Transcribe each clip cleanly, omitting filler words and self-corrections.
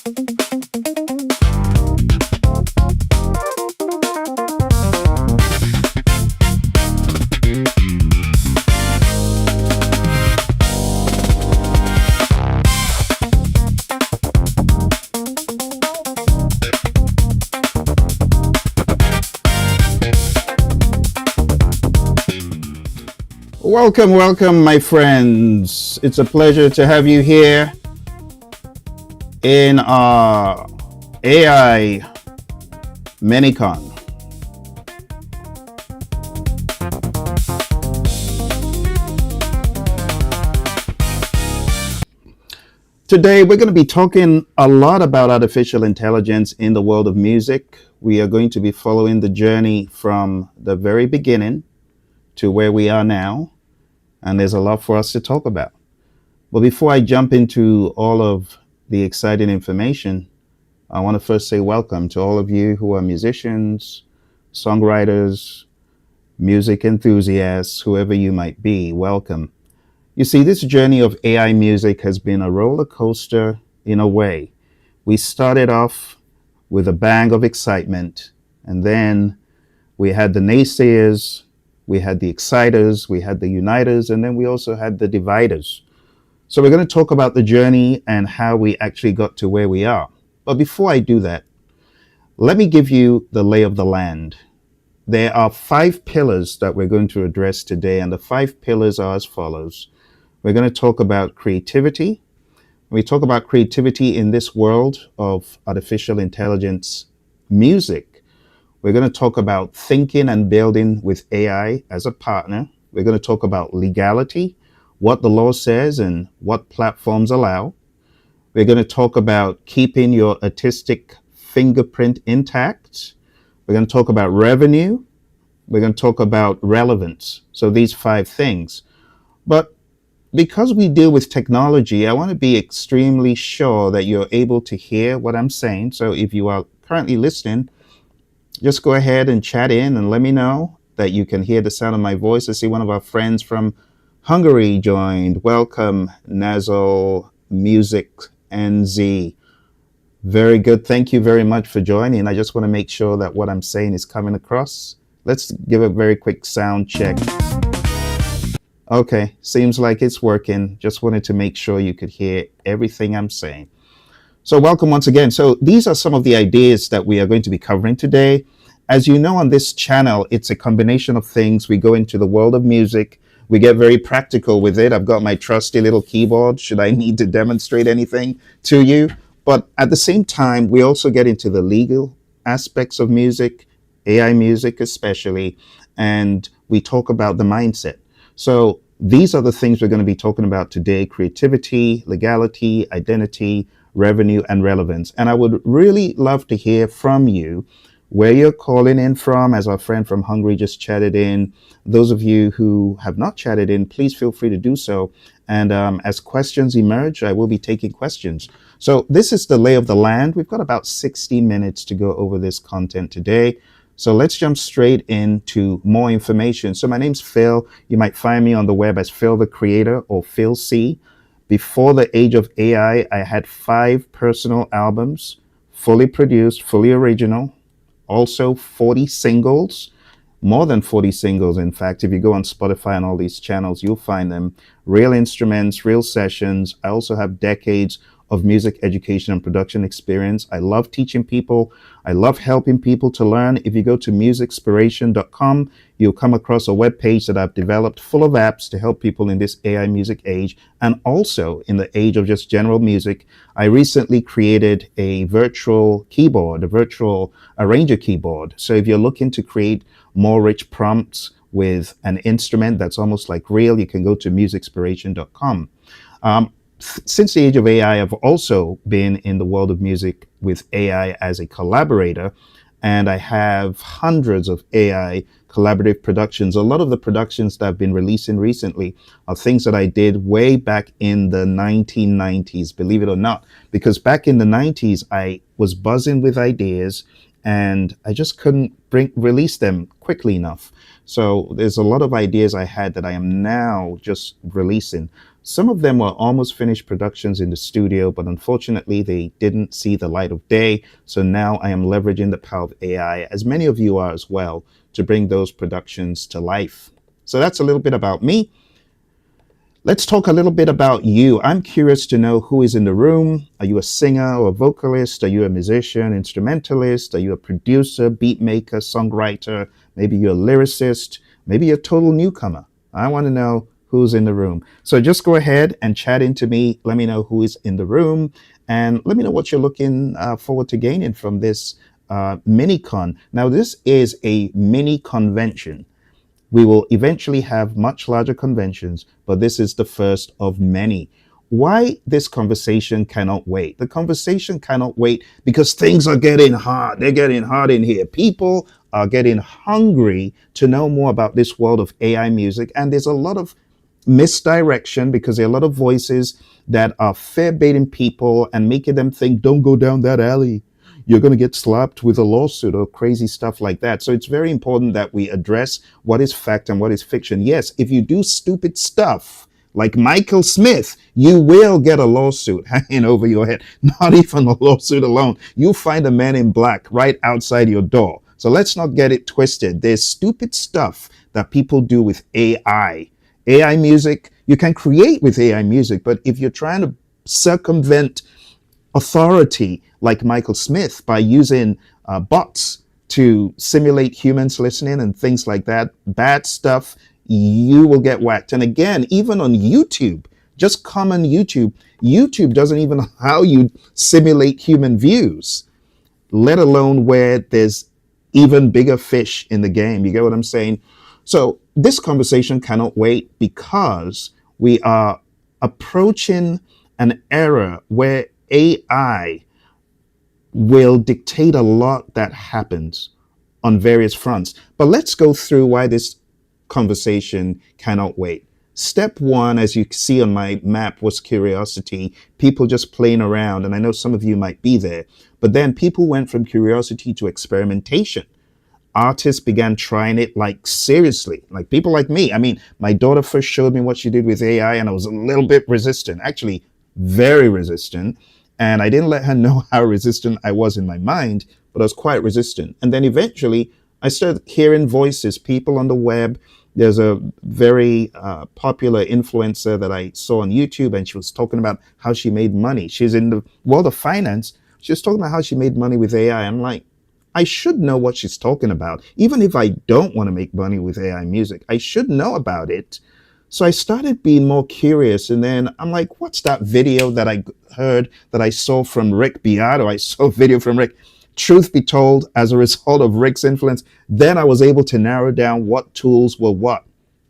Welcome, welcome, my friends. It's a pleasure to have you here in our AI Minicon. Today, we're going to be talking a lot about artificial intelligence in the world of music. We are going to be following the journey from the very beginning to where we are now. And there's a lot for us to talk about. But before I jump into all of the exciting information, I want to first say welcome to all of you who are musicians, songwriters, music enthusiasts, whoever you might be. Welcome. You see, this journey of AI music has been a roller coaster in a way. We started off with a bang of excitement, and then we had the naysayers, we had the exciters, we had the uniters, and then we also had the dividers. So we're going to talk about the journey and how we actually got to where we are. But before I do that, let me give you the lay of the land. There are 5 pillars that we're going to address today, and the 5 pillars are as follows. We're going to talk about creativity. When we talk about creativity in this world of artificial intelligence music, we're going to talk about thinking and building with AI as a partner. We're going to talk about legality, what the law says and what platforms allow. We're going to talk about keeping your artistic fingerprint intact. We're going to talk about revenue. We're going to talk about relevance. So these 5 things. But because we deal with technology, I want to be extremely sure that you're able to hear what I'm saying. So if you are currently listening, just go ahead and chat in and let me know that you can hear the sound of my voice. I see one of our friends from Hungary joined. Welcome, Nazo Music NZ. Very good. Thank you very much for joining. I just want to make sure that what I'm saying is coming across. Let's give a very quick sound check. Okay, seems like it's working. Just wanted to make sure you could hear everything I'm saying. So welcome once again. So these are some of the ideas that we are going to be covering today. As you know, on this channel, it's a combination of things. We go into the world of music. We get very practical with it. I've got my trusty little keyboard should I need to demonstrate anything to you. But at the same time, we also get into the legal aspects of music, AI music especially, and we talk about the mindset. So these are the things we're going to be talking about today: creativity, legality, identity, revenue, and relevance. And I would really love to hear from you where you're calling in from, as our friend from Hungary just chatted in. Those of you who have not chatted in, please feel free to do so. And as questions emerge, I will be taking questions. So this is the lay of the land. We've got about 60 minutes to go over this content today. So let's jump straight into more information. So my name's Phill. You might find me on the web as Phill the Creator or Phill C. Before the age of AI, I had 5 personal albums, fully produced, fully original, also 40 singles, more than 40 singles. In fact, if you go on Spotify and all these channels, you'll find them. Real instruments, real sessions. I also have decades of music education and production experience. I love teaching people. I love helping people to learn. If you go to musicspiration.com, you'll come across a web page that I've developed full of apps to help people in this AI music age, and also in the age of just general music. I recently created a virtual keyboard, a virtual arranger keyboard. So if you're looking to create more rich prompts with an instrument that's almost like real, you can go to musicspiration.com. Since the age of AI, I've also been in the world of music with AI as a collaborator, and I have hundreds of AI collaborative productions. A lot of the productions that I've been releasing recently are things that I did way back in the 1990s, believe it or not, because back in the 90s, I was buzzing with ideas and I just couldn't release them quickly enough. So there's a lot of ideas I had that I am now just releasing. Some of them were almost finished productions in the studio, but unfortunately, they didn't see the light of day. So now I am leveraging the power of AI, as many of you are as well, to bring those productions to life. So that's a little bit about me. Let's talk a little bit about you. I'm curious to know who is in the room. Are you a singer or a vocalist? Are you a musician, instrumentalist? Are you a producer, beat maker, songwriter? Maybe you're a lyricist. Maybe you're a total newcomer. I want to know who's in the room. So just go ahead and chat into me. Let me know who is in the room, and let me know what you're looking forward to gaining from this Minicon. Now, this is a mini convention. We will eventually have much larger conventions, but this is the first of many. Why this conversation cannot wait? The conversation cannot wait because things are getting hard. They're getting hard in here. People are getting hungry to know more about this world of AI music, and there's a lot of misdirection because there are a lot of voices that are fear baiting people and making them think, don't go down that alley. You're going to get slapped with a lawsuit or crazy stuff like that. So it's very important that we address what is fact and what is fiction. Yes, if you do stupid stuff like Michael Smith, you will get a lawsuit hanging over your head. Not even a lawsuit alone. You'll find a man in black right outside your door. So let's not get it twisted. There's stupid stuff that people do with AI. AI music, you can create with AI music, but if you're trying to circumvent authority like Michael Smith by using bots to simulate humans listening and things like that, bad stuff, you will get whacked. And again, even on YouTube, just common YouTube, YouTube doesn't even allow you simulate human views, let alone where there's even bigger fish in the game. You get what I'm saying? So this conversation cannot wait because we are approaching an era where AI will dictate a lot that happens on various fronts. But let's go through why this conversation cannot wait. Step one, as you see on my map, was curiosity, people just playing around. And I know some of you might be there. But then people went from curiosity to experimentation. Artists began trying it like seriously, like people like me. I mean, my daughter first showed me what she did with AI and I was a little bit resistant, actually very resistant. And I didn't let her know how resistant I was in my mind, but I was quite resistant. And then eventually I started hearing voices, people on the web. There's a very popular influencer that I saw on YouTube, and she was talking about how she made money. She's in the world of finance. She was talking about how she made money with AI. I'm like, I should know what she's talking about. Even if I don't want to make money with AI music, I should know about it. So I started being more curious. And then I'm like, what's that video that I heard that I saw from Rick Beato? I saw a video from Rick. Truth be told, as a result of Rick's influence, then I was able to narrow down what tools were what.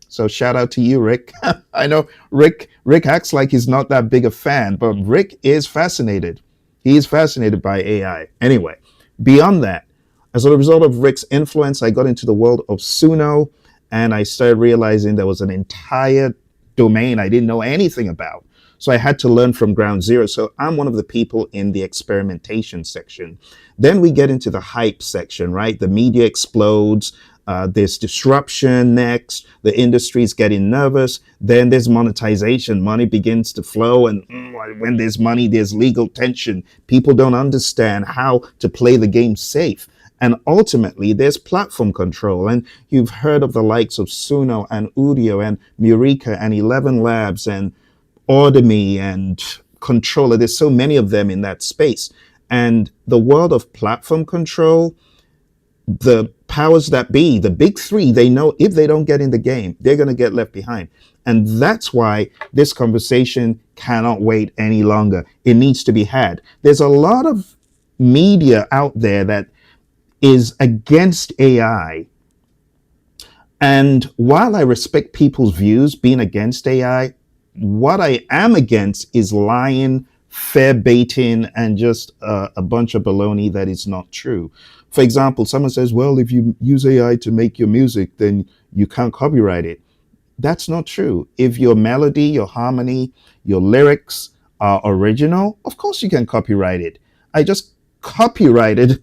So shout out to you, Rick. I know Rick acts like he's not that big a fan, but Rick is fascinated. He is fascinated by AI. Anyway, beyond that, as a result of Rick's influence, I got into the world of Suno, and I started realizing there was an entire domain I didn't know anything about. So I had to learn from ground zero. So I'm one of the people in the experimentation section. Then we get into the hype section, right? The media explodes. There's disruption next. The industry's getting nervous. Then there's monetization. Money begins to flow. And when there's money, there's legal tension. People don't understand how to play the game safe. And ultimately, there's platform control. And you've heard of the likes of Suno and Udio and Murica and ElevenLabs and Audemy and Controller. There's so many of them in that space. And the world of platform control, the powers that be, the big three, they know if they don't get in the game, they're going to get left behind. And that's why this conversation cannot wait any longer. It needs to be had. There's a lot of media out there that is against AI. And while I respect people's views being against AI, what I am against is lying, fair baiting, and just a bunch of baloney that is not true. For example, someone says, well, if you use AI to make your music, then you can't copyright it. That's not true. If your melody, your harmony, your lyrics are original, of course you can copyright it. I just copyrighted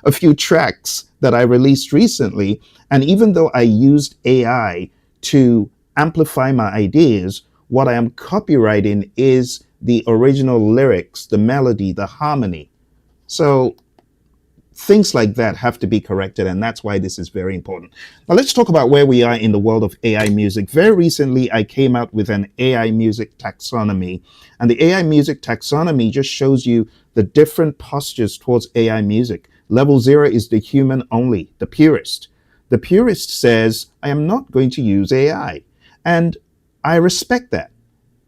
a few tracks that I released recently. And even though I used AI to amplify my ideas, What I am copywriting is the original lyrics, the melody, the harmony. So things like that have to be corrected, and that's why this is very important. Now let's talk about where we are in the world of AI music. Very recently, I came out with an AI music taxonomy, and the AI music taxonomy just shows you the different postures towards AI music. Level 0 is the human only, the purist. The purist says, I am not going to use AI. And I respect that.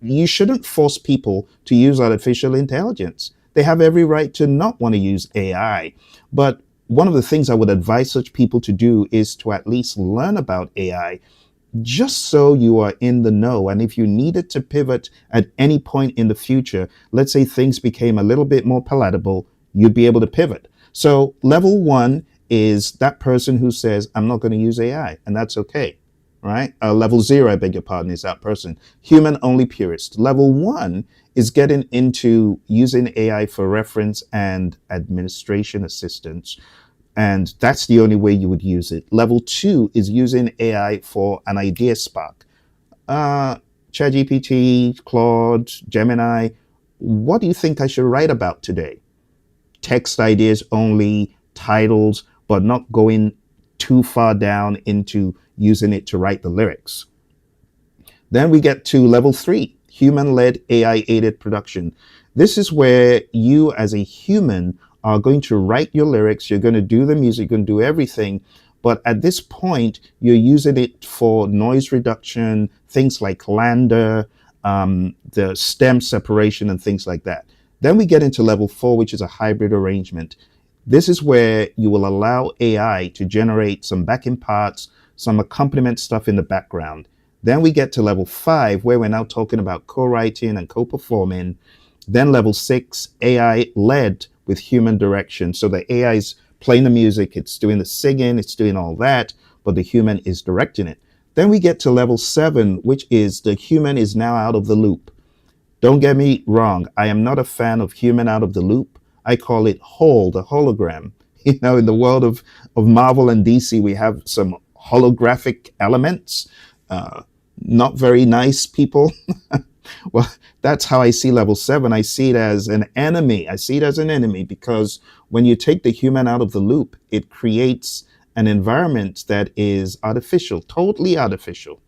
You shouldn't force people to use artificial intelligence. They have every right to not want to use AI. But one of the things I would advise such people to do is to at least learn about AI, just so you are in the know. And if you needed to pivot at any point in the future, let's say things became a little bit more palatable, you'd be able to pivot. So level 1 is that person who says, I'm not going to use AI, and that's okay. Right? Level 0, I beg your pardon, is that person. Human only purist. Level 1 is getting into using AI for reference and administration assistance. And that's the only way you would use it. Level 2 is using AI for an idea spark. ChatGPT, Claude, Gemini, what do you think I should write about today? Text ideas only, titles, but not going too far down into using it to write the lyrics. Then we get to level 3, human-led AI-aided production. This is where you as a human are going to write your lyrics, you're going to do the music, you're going to do everything, but at this point, you're using it for noise reduction, things like Lander, the stem separation and things like that. Then we get into level 4, which is a hybrid arrangement. This is where you will allow AI to generate some backing parts, some accompaniment stuff in the background. Then we get to level 5, where we're now talking about co-writing and co-performing. Then level 6, AI led with human direction. So the AI is playing the music, it's doing the singing, it's doing all that, but the human is directing it. Then we get to level 7, which is the human is now out of the loop. Don't get me wrong, I am not a fan of human out of the loop. I call it whole, the hologram. You know, in the world of Marvel and DC, we have some holographic elements. Not very nice people. Well, that's how I see level 7. I see it as an enemy. I see it as an enemy because when you take the human out of the loop, it creates an environment that is artificial, totally artificial.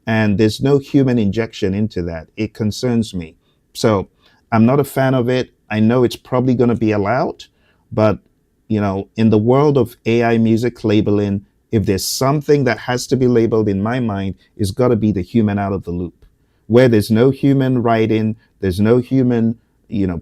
And there's no human injection into that. It concerns me. So I'm not a fan of it. I know it's probably going to be allowed, but you know, in the world of AI music labeling, if there's something that has to be labeled in my mind, it's got to be the human out of the loop. Where there's no human writing, there's no human,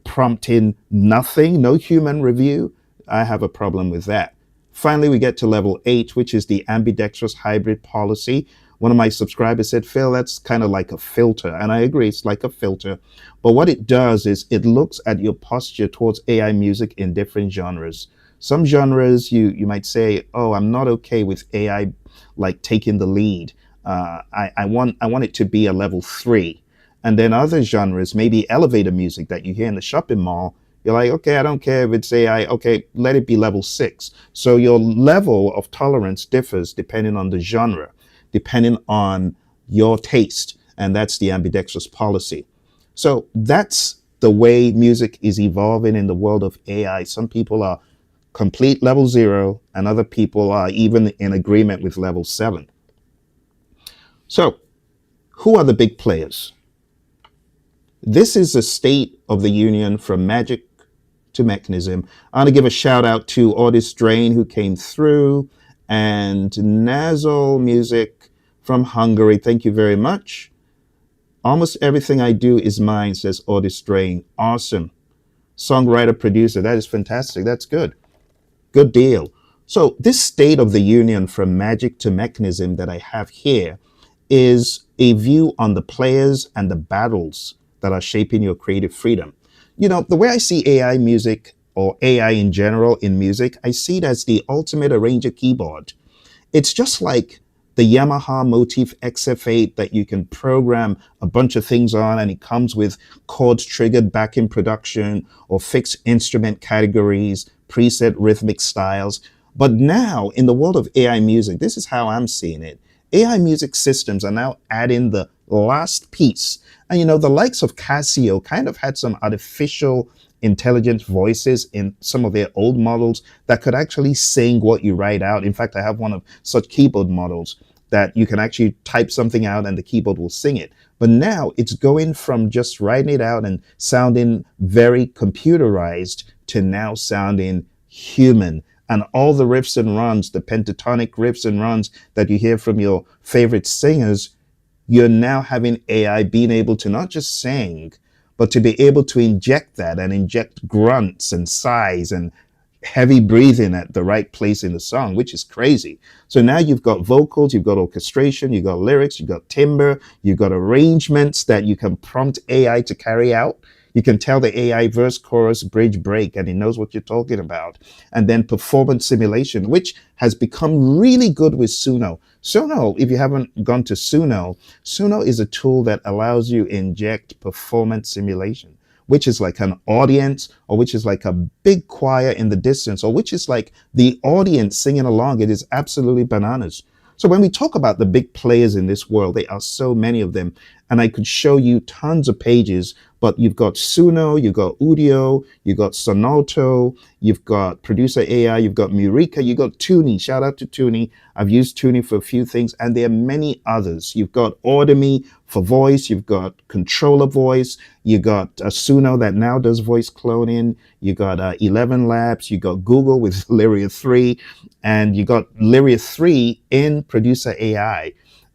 prompting, nothing, no human review, I have a problem with that. Finally, we get to level 8, which is the ambidextrous hybrid policy. One of my subscribers said, Phill, that's kind of like a filter. And I agree, it's like a filter. But what it does is it looks at your posture towards AI music in different genres. Some genres, you might say, oh, I'm not okay with AI like taking the lead. I want it to be a level 3. And then other genres, maybe elevator music that you hear in the shopping mall, you're like, okay, I don't care if it's AI. Okay, let it be level 6. So your level of tolerance differs depending on the genre, depending on your taste. And that's the ambidextrous policy. So that's the way music is evolving in the world of AI. Some people are complete level 0, and other people are even in agreement with level 7. So, who are the big players? This is a state of the union from magic to mechanism. I want to give a shout out to Audis Drain, who came through, and Nasal Music from Hungary. Thank you very much. Almost everything I do is mine, says Audis Drain. Awesome. Songwriter, producer. That is fantastic. That's good. Good deal. So this state of the union from magic to mechanism that I have here is a view on the players and the battles that are shaping your creative freedom. You know, the way I see AI music or AI in general in music, I see it as the ultimate arranger keyboard. It's just like the Yamaha Motif XF8 that you can program a bunch of things on, and it comes with chord triggered backing production or fixed instrument categories, preset rhythmic styles. But now in the world of AI music, this is how I'm seeing it. AI music systems are now adding the last piece. And the likes of Casio kind of had some artificial intelligent voices in some of their old models that could actually sing what you write out. In fact, I have one of such keyboard models that you can actually type something out and the keyboard will sing it. But now it's going from just writing it out and sounding very computerized to now sounding human. And all the riffs and runs, the pentatonic riffs and runs that you hear from your favorite singers, you're now having AI being able to not just sing, but to be able to inject that and inject grunts and sighs and heavy breathing at the right place in the song, which is crazy. So now you've got vocals, you've got orchestration, you've got lyrics, you've got timbre, you've got arrangements that you can prompt AI to carry out. You can tell the AI verse, chorus, bridge, break, and it knows what you're talking about. And then performance simulation, which has become really good with Suno. Suno, if you haven't gone to Suno, Suno is a tool that allows you inject performance simulation, which is like an audience, or which is like a big choir in the distance, or which is like the audience singing along. It is absolutely bananas. So when we talk about the big players in this world, there are so many of them. And I could show you tons of pages, but you've got Suno, you've got Udio, you've got Sonalto, you've got Producer AI, you've got Murica, you've got Tuni. Shout out to Tuni. I've used Tuni for a few things, and there are many others. You've got Audemy for voice, you've got Controller Voice, you got Suno that now does voice cloning, you got ElevenLabs, you got Google with Lyria 3, and you got Lyria 3 in Producer AI.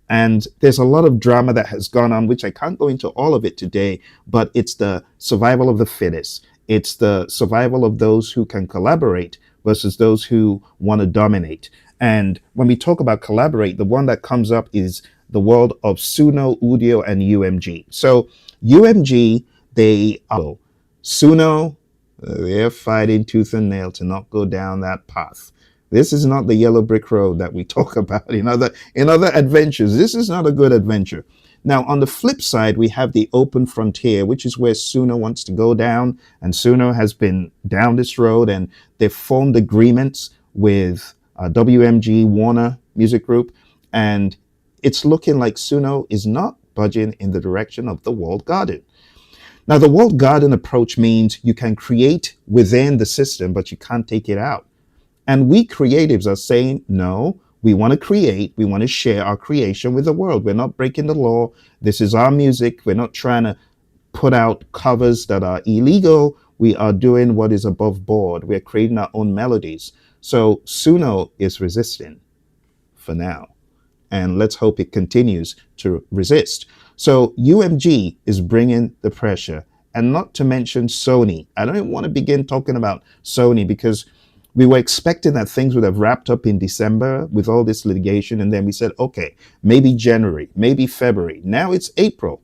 And there's a lot of drama that has gone on, which I can't go into all of it today, but it's the survival of the fittest. It's the survival of those who can collaborate versus those who want to dominate. And when we talk about collaborate, the one that comes up is the world of Suno, Udio, and UMG. So UMG, Suno, they're fighting tooth and nail to not go down that path. This is not the yellow brick road that we talk about in other adventures. This is not a good adventure. Now, on the flip side, we have the open frontier, which is where Suno wants to go down. And Suno has been down this road, and they've formed agreements with WMG, Warner Music Group. And it's looking like Suno is not budging in the direction of the walled garden. Now, the walled garden approach means you can create within the system, but you can't take it out. And we creatives are saying, no, we want to create, we want to share our creation with the world. We're not breaking the law. This is our music. We're not trying to put out covers that are illegal. We are doing what is above board. We're creating our own melodies. So Suno is resisting for now. And let's hope it continues to resist. So UMG is bringing the pressure, and not to mention Sony. I don't even want to begin talking about Sony because we were expecting that things would have wrapped up in December with all this litigation. And then we said, okay, maybe January, maybe February. Now it's April.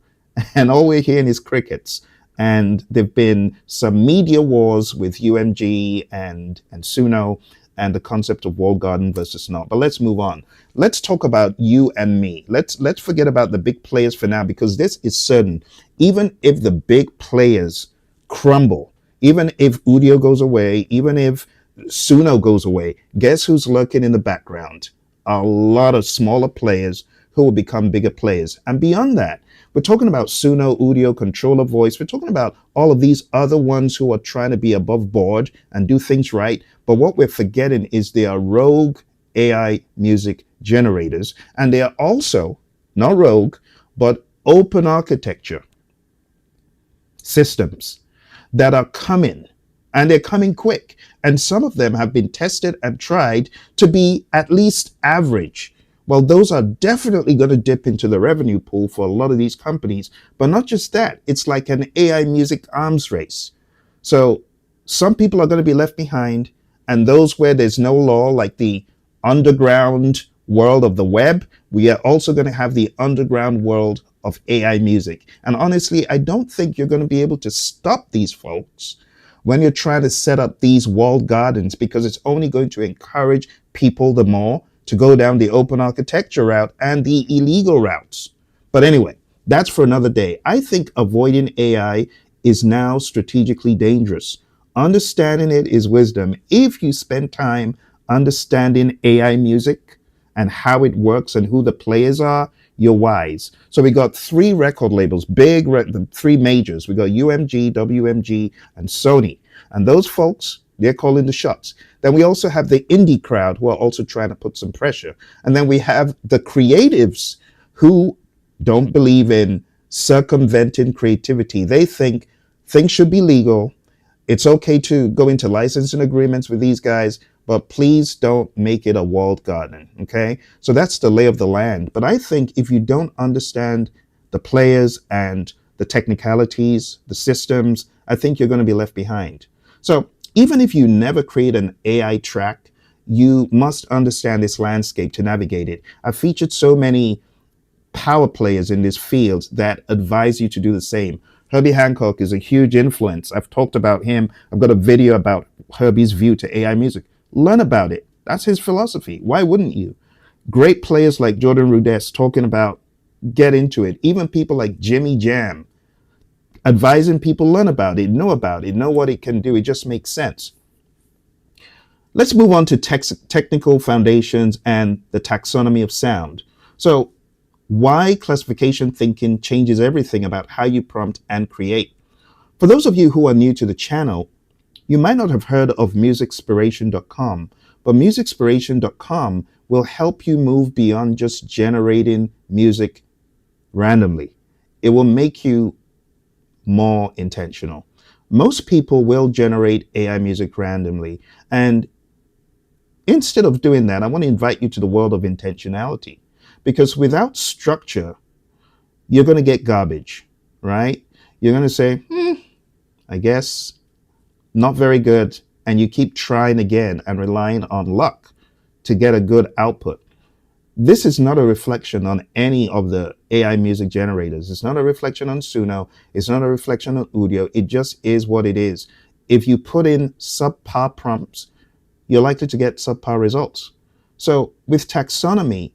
And all we're hearing is crickets. And there've been some media wars with UMG and Suno and the concept of walled garden versus not. But let's move on. Let's talk about you and me. Let's forget about the big players for now, because this is certain. Even if the big players crumble, even if Udio goes away, even if Suno goes away, guess who's lurking in the background? A lot of smaller players who will become bigger players. And beyond that, we're talking about Suno, Udio, Controller Voice. We're talking about all of these other ones who are trying to be above board and do things right. But what we're forgetting is they are rogue AI music generators. And they are also not rogue, but open architecture systems that are coming. And they're coming quick. And some of them have been tested and tried to be at least average. Well, those are definitely going to dip into the revenue pool for a lot of these companies. But not just that, it's like an AI music arms race. So some people are going to be left behind, and those where there's no law, like the underground world of the web, we are also going to have the underground world of AI music. And honestly, I don't think you're going to be able to stop these folks when you're trying to set up these walled gardens, because it's only going to encourage people the more to go down the open architecture route and the illegal routes. But anyway, that's for another day. I think avoiding AI is now strategically dangerous. Understanding it is wisdom. If you spend time understanding AI music and how it works and who the players are, you're wise. So we got three record labels, the three majors. We got UMG, WMG, and Sony. And those folks, they're calling the shots. Then we also have the indie crowd who are also trying to put some pressure. And then we have the creatives who don't believe in circumventing creativity. They think things should be legal. It's okay to go into licensing agreements with these guys, but please don't make it a walled garden, okay? So that's the lay of the land. But I think if you don't understand the players and the technicalities, the systems, I think you're going to be left behind. So even if you never create an AI track, you must understand this landscape to navigate it. I've featured so many power players in this field that advise you to do the same. Herbie Hancock is a huge influence. I've talked about him. I've got a video about Herbie's view to AI music. Learn about it. That's his philosophy. Why wouldn't you? Great players like Jordan Rudess talking about get into it. Even people like Jimmy Jam advising people learn about it, know what it can do. It just makes sense. Let's move on to technical foundations and the taxonomy of sound. So why classification thinking changes everything about how you prompt and create. For those of you who are new to the channel, you might not have heard of musicspiration.com, but musicspiration.com will help you move beyond just generating music randomly. It will make you more intentional. Most people will generate AI music randomly, and instead of doing that, I want to invite you to the world of intentionality. Because without structure, you're going to get garbage, right? You're going to say, I guess not very good. And you keep trying again and relying on luck to get a good output. This is not a reflection on any of the AI music generators. It's not a reflection on Suno. It's not a reflection on Udio. It just is what it is. If you put in subpar prompts, you're likely to get subpar results. So with taxonomy,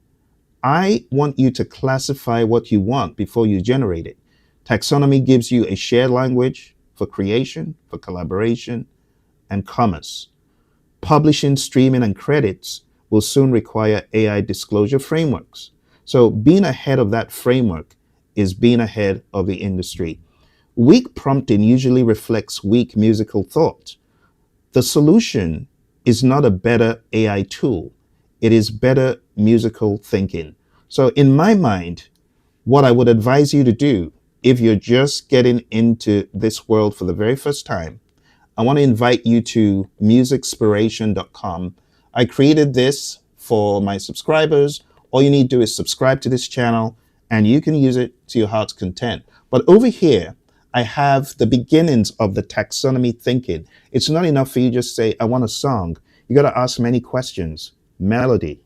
I want you to classify what you want before you generate it. Taxonomy gives you a shared language for creation, for collaboration, and commerce. Publishing, streaming, and credits will soon require AI disclosure frameworks. So being ahead of that framework is being ahead of the industry. Weak prompting usually reflects weak musical thought. The solution is not a better AI tool. It is better musical thinking. So in my mind, what I would advise you to do if you're just getting into this world for the very first time, I want to invite you to musicspiration.com. I created this for my subscribers. All you need to do is subscribe to this channel and you can use it to your heart's content. But over here, I have the beginnings of the taxonomy thinking. It's not enough for you just to say, I want a song. You got to ask many questions. Melody,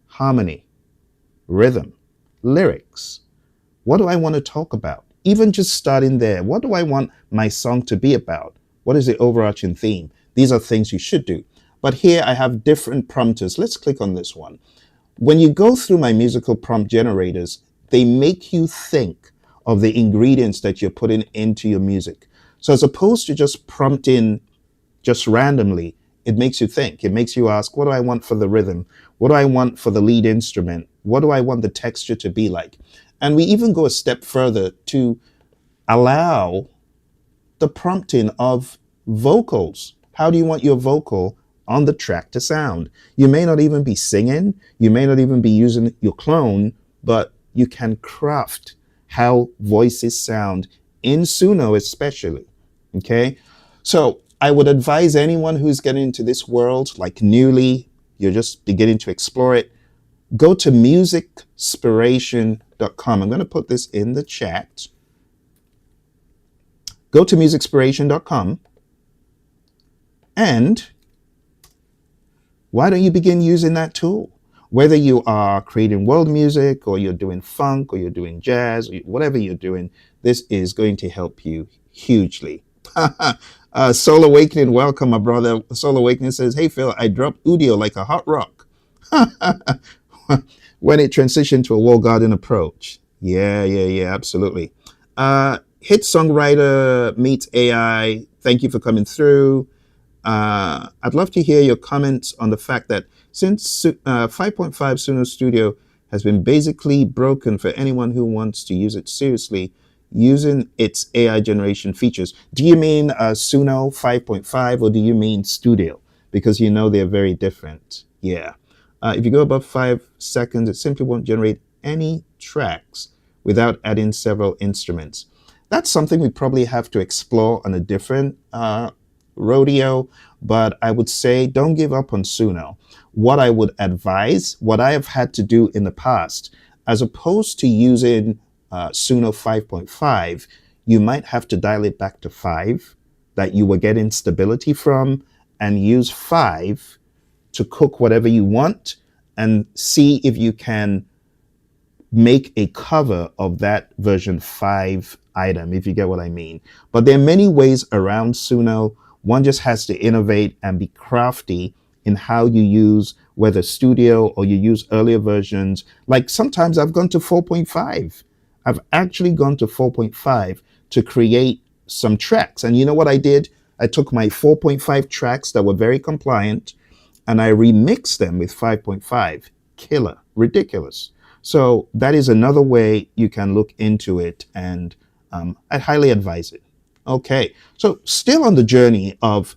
harmony, rhythm, lyrics. What do I want to talk about? Even just starting there, what do I want my song to be about? What is the overarching theme? These are things you should do. But here I have different prompters. Let's click on this one. When you go through my musical prompt generators, they make you think of the ingredients that you're putting into your music. So as opposed to just prompting just randomly, it makes you think. It makes you ask, what do I want for the rhythm? What do I want for the lead instrument? What do I want the texture to be like? And we even go a step further to allow the prompting of vocals. How do you want your vocal on the track to sound? You may not even be singing. You may not even be using your clone, but you can craft how voices sound in Suno especially, okay? So I would advise anyone who's getting into this world, like newly, you're just beginning to explore it, go to musicspiration.com. I'm going to put this in the chat. Go to musicspiration.com and why don't you begin using that tool? Whether you are creating world music or you're doing funk or you're doing jazz, or whatever you're doing, this is going to help you hugely. Soul Awakening, welcome, my brother. Soul Awakening says, hey, Phill, I dropped Udio like a hot rock when it transitioned to a wall garden approach. Yeah, absolutely. Hit songwriter meets AI. Thank you for coming through. I'd love to hear your comments on the fact that since 5.5 Suno Studio has been basically broken for anyone who wants to use it seriously using its AI generation features. Do you mean Suno 5.5 or do you mean Studio? Because you know they're very different. Yeah. If you go above 5 seconds, it simply won't generate any tracks without adding several instruments. That's something we probably have to explore on a different rodeo, but I would say don't give up on Suno. What I would advise, what I have had to do in the past, as opposed to using Suno 5.5, you might have to dial it back to 5 that you were getting stability from and use 5 to cook whatever you want and see if you can make a cover of that version 5 item, if you get what I mean. But there are many ways around Suno. One just has to innovate and be crafty in how you use whether Studio or you use earlier versions. Like sometimes I've gone to 4.5. I've actually gone to 4.5 to create some tracks. And you know what I did? I took my 4.5 tracks that were very compliant and I remixed them with 5.5. Killer, ridiculous. So that is another way you can look into it, and I highly advise it. Okay, so still on the journey of,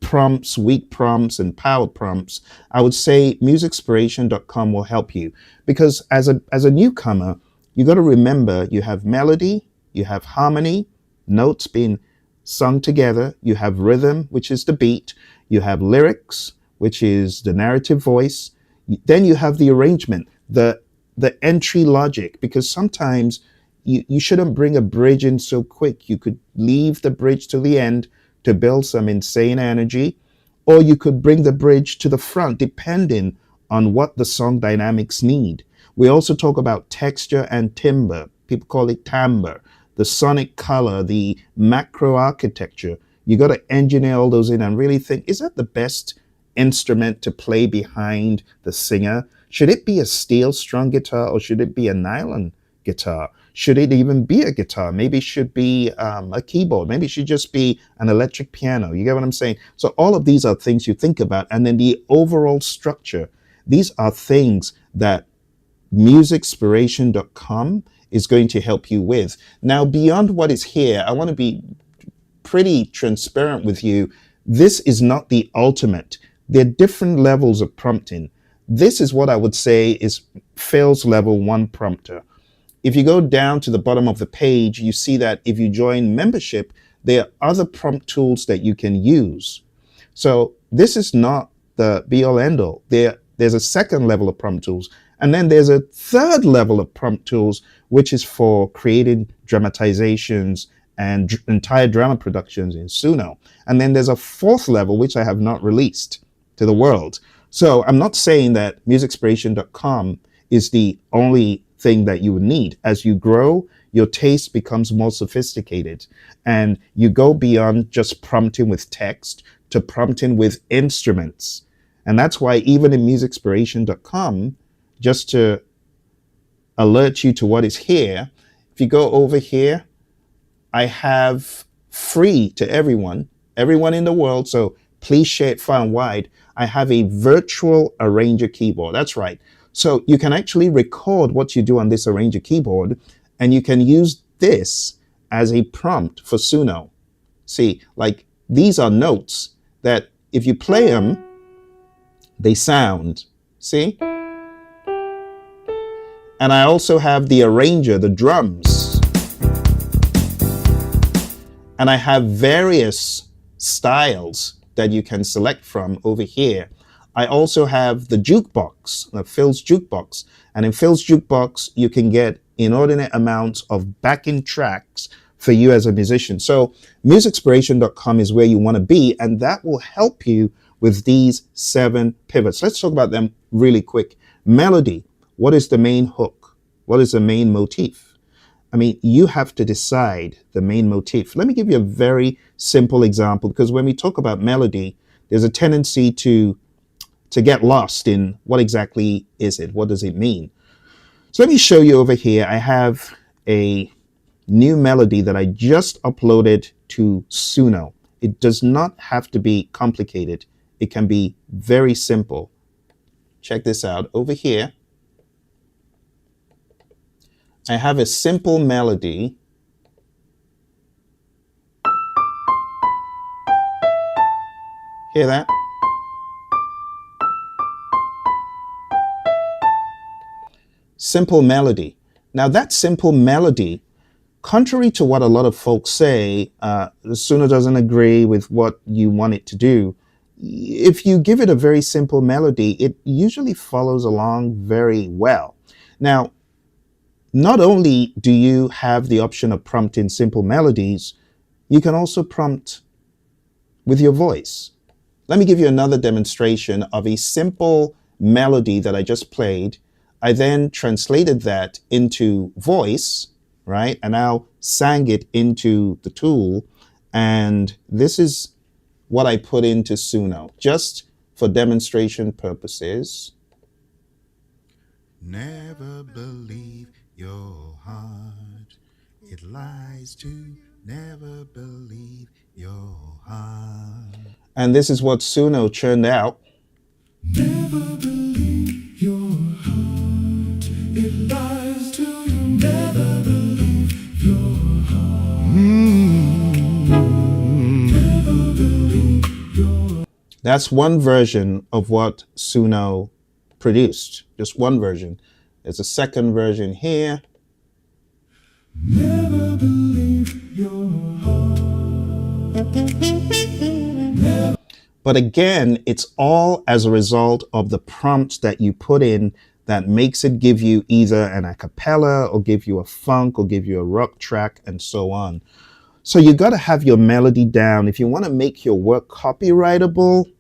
prompts, weak prompts, and power prompts, I would say musicspiration.com will help you because as a newcomer, you got to remember you have melody, you have harmony, notes being sung together, you have rhythm, which is the beat, you have lyrics, which is the narrative voice, then you have the arrangement, the entry logic, because sometimes you shouldn't bring a bridge in so quick. You could leave the bridge to the end to build some insane energy, or you could bring the bridge to the front depending on what the song dynamics need. We also talk about texture and timbre. People call it timbre, the sonic color, the macro architecture. You got to engineer all those in and really think, is that the best instrument to play behind the singer? Should it be a steel strung guitar or should it be a nylon guitar? Should it even be a guitar? Maybe it should be a keyboard. Maybe it should just be an electric piano. You get what I'm saying? So all of these are things you think about. And then the overall structure. These are things that musicspiration.com is going to help you with. Now, beyond what is here, I want to be pretty transparent with you. This is not the ultimate. There are different levels of prompting. This is what I would say is Phil's level 1 prompter. If you go down to the bottom of the page, you see that if you join membership, there are other prompt tools that you can use. So this is not the be-all end-all. There's a second level of prompt tools. And then there's a third level of prompt tools, which is for creating dramatizations and entire drama productions in Suno. And then there's a fourth level, which I have not released to the world. So I'm not saying that musicspiration.com is the only thing that you would need. As you grow, your taste becomes more sophisticated and you go beyond just prompting with text to prompting with instruments. And that's why even in musicspiration.com, just to alert you to what is here, if you go over here, I have free to everyone in the world. So please share it far and wide. I have a virtual arranger keyboard. That's right. So you can actually record what you do on this arranger keyboard, and you can use this as a prompt for Suno. See, like these are notes that if you play them, they sound. See? And I also have the arranger, the drums. And I have various styles that you can select from over here. I also have the jukebox, Phil's jukebox. And in Phil's jukebox, you can get inordinate amounts of backing tracks for you as a musician. So musicspiration.com is where you want to be, and that will help you with these 7 pivots. Let's talk about them really quick. Melody. What is the main hook? What is the main motif? I mean, you have to decide the main motif. Let me give you a very simple example, because when we talk about melody, there's a tendency to get lost in what exactly is it? What does it mean? So let me show you over here. I have a new melody that I just uploaded to Suno. It does not have to be complicated. It can be very simple. Check this out over here. I have a simple melody. Hear that? Simple melody. Now, that simple melody, contrary to what a lot of folks say, Suno doesn't agree with what you want it to do. If you give it a very simple melody, it usually follows along very well. Now, not only do you have the option of prompting simple melodies, you can also prompt with your voice. Let me give you another demonstration of a simple melody that I just played. I then translated that into voice, right? And now sang it into the tool. And this is what I put into Suno, just for demonstration purposes. Never believe your heart. It lies to never believe your heart. And this is what Suno churned out. Never believe your heart. It lies to you. Never believe your heart. Never believe your. That's one version of what Suno produced. Just one version. There's a second version here. Never believe your heart. Never. But again, it's all as a result of the prompt that you put in that makes it give you either an a cappella or give you a funk or give you a rock track and so on. So you got to have your melody down. If you want to make your work copyrightable,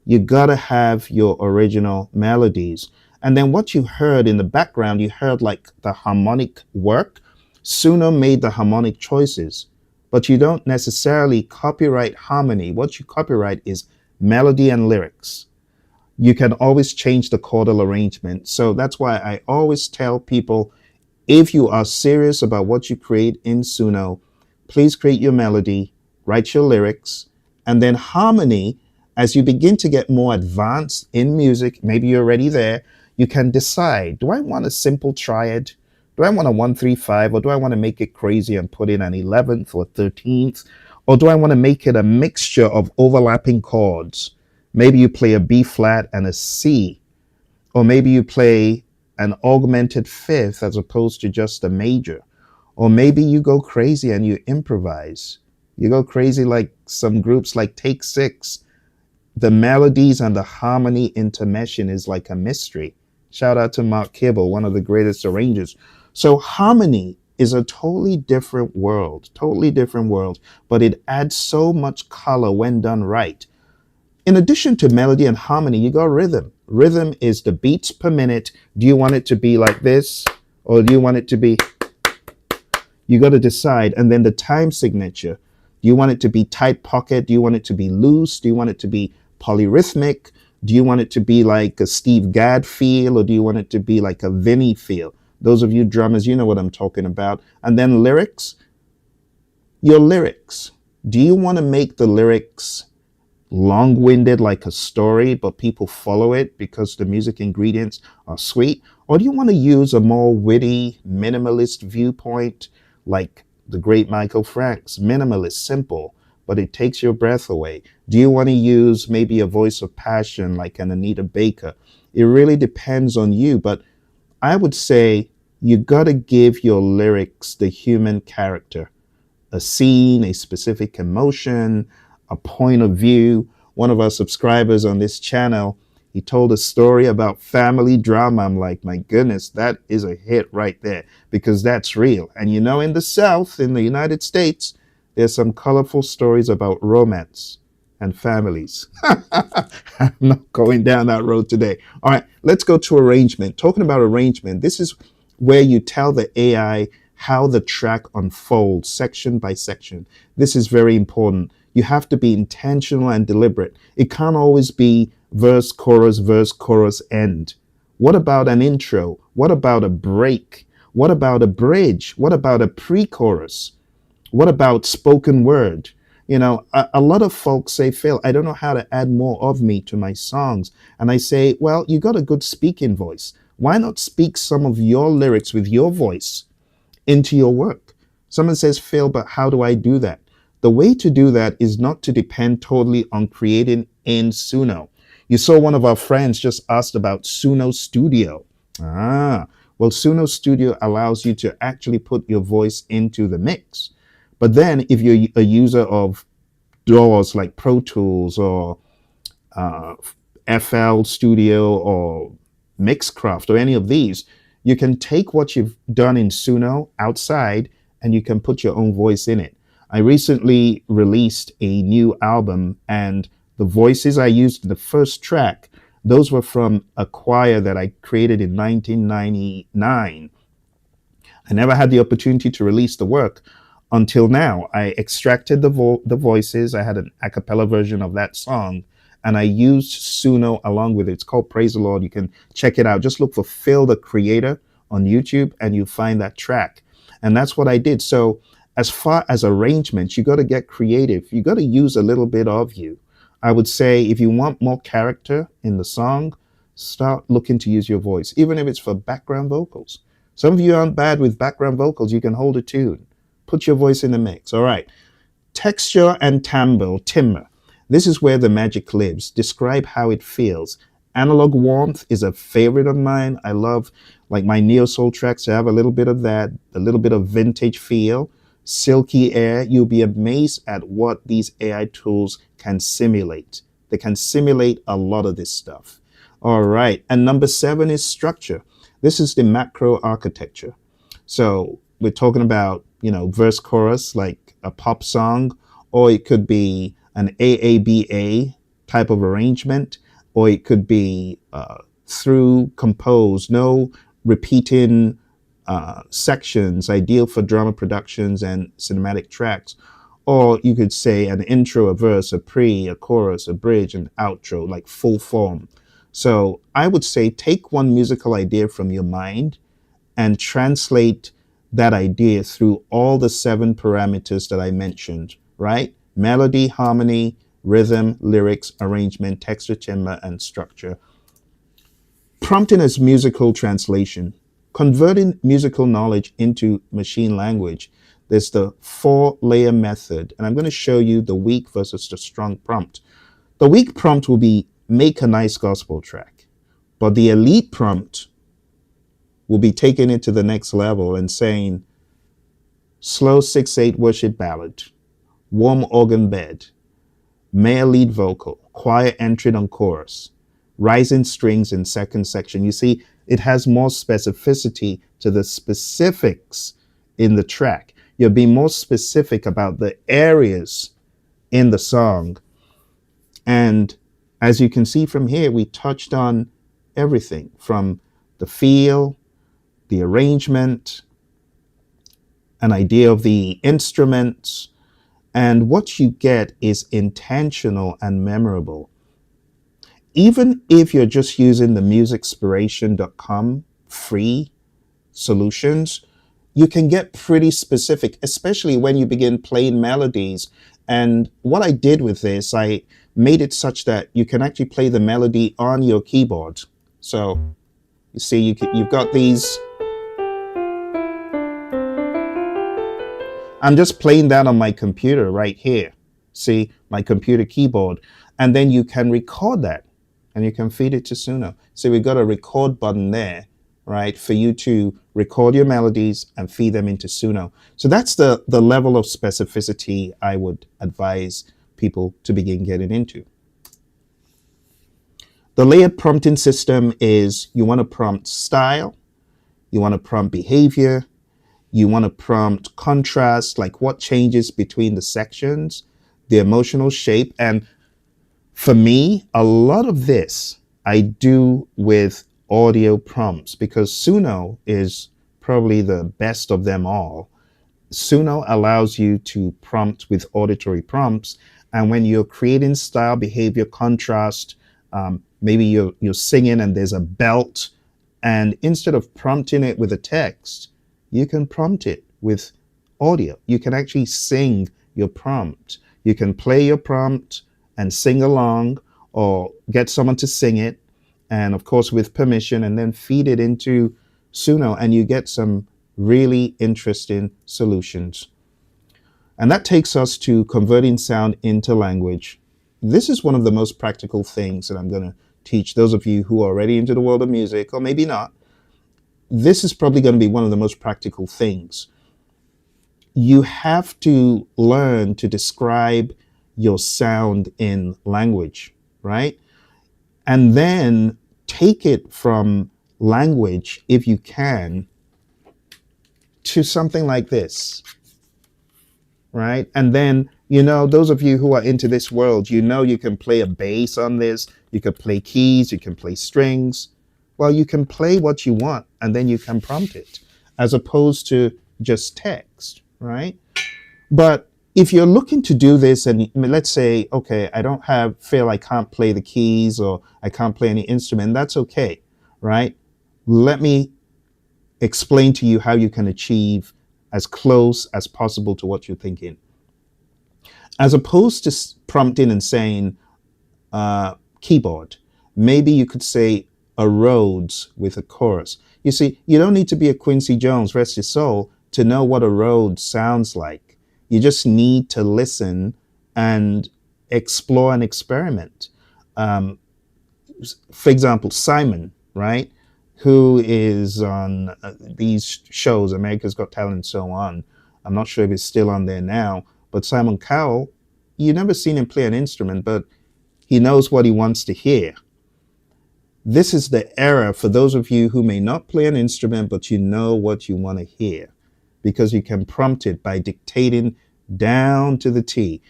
you got to have your original melodies. And then what you heard in the background, you heard like the harmonic work. Suno made the harmonic choices, but you don't necessarily copyright harmony. What you copyright is melody and lyrics. You can always change the chordal arrangement. So that's why I always tell people, if you are serious about what you create in Suno, please create your melody, write your lyrics, and then harmony. As you begin to get more advanced in music, maybe you're already there, you can decide, do I want a simple triad? Do I want a 1-3-5, or do I want to make it crazy and put in an 11th or 13th? Or do I want to make it a mixture of overlapping chords? Maybe you play a B flat and a C, or maybe you play an augmented fifth as opposed to just a major. Or maybe you go crazy and you improvise. You go crazy like some groups like Take Six. The melodies and the harmony intermeshing is like a mystery. Shout out to Mark Kibble, one of the greatest arrangers. So harmony is a totally different world, but it adds so much color when done right. In addition to melody and harmony, you got rhythm. Rhythm is the beats per minute. Do you want it to be like this? Or do you want it to be... You got to decide. And then the time signature. Do you want it to be tight pocket? Do you want it to be loose? Do you want it to be polyrhythmic? Do you want it to be like a Steve Gadd feel, or do you want it to be like a Vinny feel? Those of you drummers, you know what I'm talking about. And then lyrics. Your lyrics. Do you want to make the lyrics long-winded like a story, but people follow it because the music ingredients are sweet? Or do you want to use a more witty, minimalist viewpoint like the great Michael Franks? Minimalist, simple, but it takes your breath away. Do you want to use maybe a voice of passion like an Anita Baker? It really depends on you, but I would say you got to give your lyrics the human character, a scene, a specific emotion, a point of view. One of our subscribers on this channel, he told a story about family drama. I'm like, my goodness, that is a hit right there, because that's real. And you know, in the South, in the United States, there's some colorful stories about romance and families. I'm not going down that road today. All right, let's go to arrangement. Talking about arrangement, this is where you tell the AI how the track unfolds section by section. This is very important. You have to be intentional and deliberate. It can't always be verse, chorus, end. What about an intro? What about a break? What about a bridge? What about a pre-chorus? What about spoken word? You know, a lot of folks say, Phill, I don't know how to add more of me to my songs. And I say, well, you got a good speaking voice. Why not speak some of your lyrics with your voice? into your work. Someone says, Phill, but how do I do that? The way to do that is not to depend totally on creating in Suno. You saw one of our friends just asked about Suno Studio. Ah, well, Suno Studio allows you to actually put your voice into the mix. But then if you're a user of DAWs like Pro Tools or uh, FL Studio or Mixcraft or any of these, you can take what you've done in Suno outside and you can put your own voice in it. I recently released a new album, and the voices I used in the first track, those were from a choir that I created in 1999. I never had the opportunity to release the work until now. I extracted the voices. I had an a cappella version of that song, and I used Suno along with it. It's called Praise the Lord. You can check it out. Just look for Phill the Creator on YouTube, and you find that track. And that's what I did. So as far as arrangements, you got to get creative. You got to use a little bit of you. I would say if you want more character in the song, start looking to use your voice, even if it's for background vocals. Some of you aren't bad with background vocals. You can hold a tune. Put your voice in the mix. All right. Texture and timbre. This is where the magic lives. Describe how it feels. Analog warmth is a favorite of mine. I love like my neo soul tracks to have a little bit of that, a little bit of vintage feel. Silky air. You'll be amazed at what these AI tools can simulate. They can simulate a lot of this stuff. All right. And number 7 is structure. This is the macro architecture. So we're talking about, verse chorus like a pop song, or it could be an AABA type of arrangement, or it could be through compose, no repeating sections, ideal for drama productions and cinematic tracks. Or you could say an intro, a verse, a pre, a chorus, a bridge, an outro, like full form. So I would say take one musical idea from your mind and translate that idea through all the 7 parameters that I mentioned, right? Melody, harmony, rhythm, lyrics, arrangement, texture, timbre, and structure. Prompting as musical translation. Converting musical knowledge into machine language. There's the 4-layer method, and I'm going to show you the weak versus the strong prompt. The weak prompt will be make a nice gospel track, but the elite prompt will be taking it to the next level and saying slow 6/8 worship ballad, warm organ bed, male lead vocal, choir entry on chorus, rising strings in second section. You see, it has more specificity to the specifics in the track. You'll be more specific about the areas in the song. And as you can see from here, we touched on everything from the feel, the arrangement, an idea of the instruments, and what you get is intentional and memorable. Even if you're just using the musicspiration.com free solutions, you can get pretty specific, especially when you begin playing melodies. And what I did with this, I made it such that you can actually play the melody on your keyboard. So you see, you've got these. I'm just playing that on my computer right here. See, my computer keyboard. And then you can record that and you can feed it to Suno. So we've got a record button there, right, for you to record your melodies and feed them into Suno. So that's the level of specificity I would advise people to begin getting into. The layered prompting system is you want to prompt style, you want to prompt behavior, you want to prompt contrast, like what changes between the sections, the emotional shape. And for me, a lot of this I do with audio prompts because Suno is probably the best of them all. Suno allows you to prompt with auditory prompts. And when you're creating style, behavior, contrast, maybe you're singing and there's a belt, and instead of prompting it with a text, you can prompt it with audio. You can actually sing your prompt. You can play your prompt and sing along or get someone to sing it, and of course with permission, and then feed it into Suno and you get some really interesting solutions. And that takes us to converting sound into language. This is one of the most practical things that I'm going to teach those of you who are already into the world of music, or maybe not. This is probably going to be one of the most practical things. You have to learn to describe your sound in language, right? And then take it from language, if you can, to something like this, right? And then, those of you who are into this world, you can play a bass on this, you can play keys, you can play strings. Well, you can play what you want and then you can prompt it as opposed to just text, right? But if you're looking to do this and let's say, okay, I can't play the keys or I can't play any instrument, that's okay, right? Let me explain to you how you can achieve as close as possible to what you're thinking. As opposed to prompting and saying keyboard, maybe you could say a Rhodes with a chorus. You see, you don't need to be a Quincy Jones, rest his soul, to know what a Rhodes sounds like. You just need to listen and explore and experiment. For example, Simon, right, who is on these shows, America's Got Talent and so on. I'm not sure if he's still on there now, but Simon Cowell, you never seen him play an instrument, but he knows what he wants to hear. This is the era for those of you who may not play an instrument, but you know what you want to hear, because you can prompt it by dictating down to the T.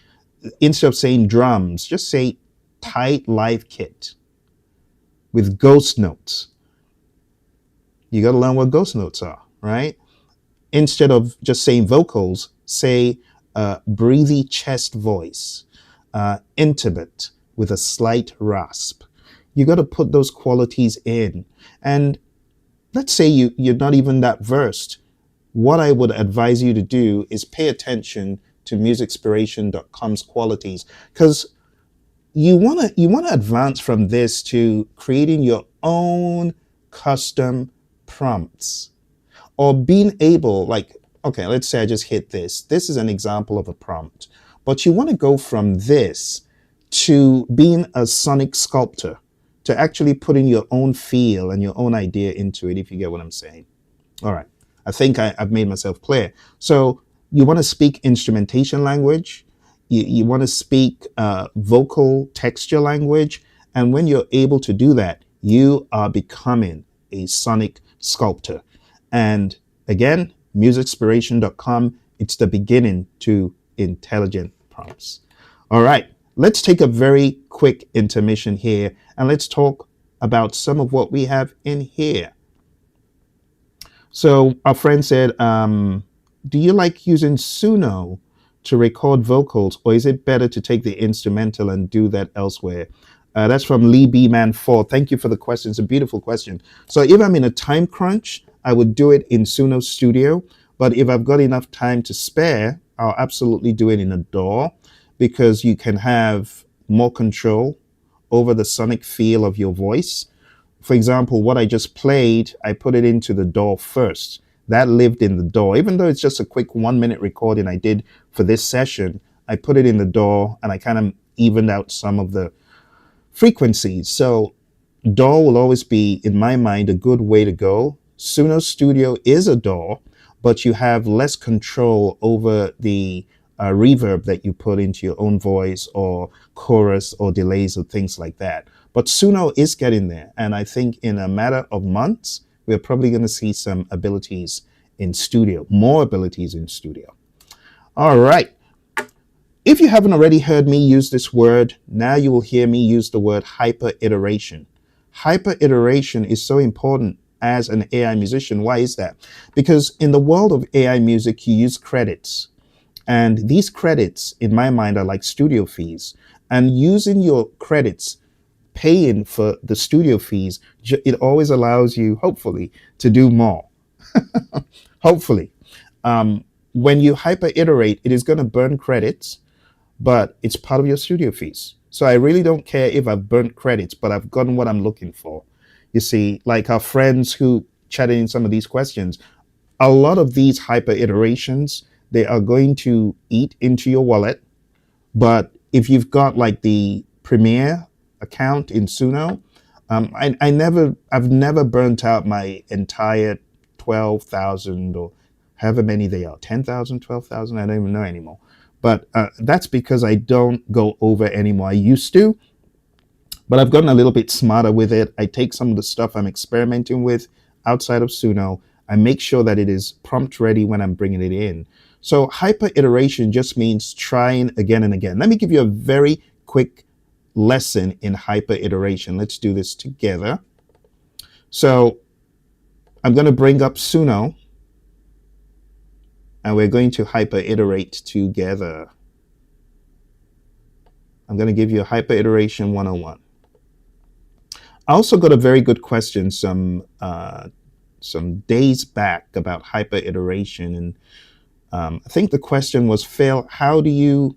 Instead of saying drums, just say tight live kit with ghost notes. You got to learn what ghost notes are, right? Instead of just saying vocals, say breathy chest voice, intimate with a slight rasp. You got to put those qualities in. And let's say you're not even that versed. What I would advise you to do is pay attention to musicspiration.com's qualities, because you want to advance from this to creating your own custom prompts, or being able, like, okay, let's say I just hit this. This is an example of a prompt, but you want to go from this to being a sonic sculptor, to actually putting your own feel and your own idea into it, if you get what I'm saying. All right. I think I've made myself clear. So you want to speak instrumentation language. You want to speak vocal texture language. And when you're able to do that, you are becoming a sonic sculptor. And again, musicspiration.com, it's the beginning to intelligent prompts. All right. Let's take a very quick intermission here and let's talk about some of what we have in here. So our friend said, do you like using Suno to record vocals, or is it better to take the instrumental and do that elsewhere? That's from Lee B Man 4. Thank you for the question. It's a beautiful question. So if I'm in a time crunch, I would do it in Suno Studio. But if I've got enough time to spare, I'll absolutely do it in a DAW, because you can have more control over the sonic feel of your voice. For example, what I just played, I put it into the DAW first. That lived in the DAW. Even though it's just a quick 1-minute recording I did for this session, I put it in the DAW and I kind of evened out some of the frequencies. So DAW will always be, in my mind, a good way to go. Suno Studio is a DAW, but you have less control over the reverb that you put into your own voice, or chorus, or delays, or things like that. But Suno is getting there. And I think in a matter of months, we're probably going to see some abilities in studio, more abilities in studio. All right. If you haven't already heard me use this word, now you will hear me use the word hyper-iteration. Hyper-iteration is so important as an AI musician. Why is that? Because in the world of AI music, you use credits. And these credits, in my mind, are like studio fees. And using your credits, paying for the studio fees, it always allows you, hopefully, to do more. Hopefully. When you hyper-iterate, it is going to burn credits, but it's part of your studio fees. So I really don't care if I've burnt credits, but I've gotten what I'm looking for. You see, like our friends who chatted in some of these questions, a lot of these hyper iterations, they are going to eat into your wallet. But if you've got like the Premier account in Suno, I've never burnt out my entire 12,000 or however many they are, 10,000, 12,000. I don't even know anymore. But that's because I don't go over anymore. I used to, but I've gotten a little bit smarter with it. I take some of the stuff I'm experimenting with outside of Suno. I make sure that it is prompt ready when I'm bringing it in. So hyper iteration just means trying again and again. Let me give you a very quick lesson in hyper iteration. Let's do this together. So I'm going to bring up Suno, and we're going to hyper iterate together. I'm going to give you a hyper iteration 101. I also got a very good question some days back about hyper iteration, and I think the question was, Phill, how do you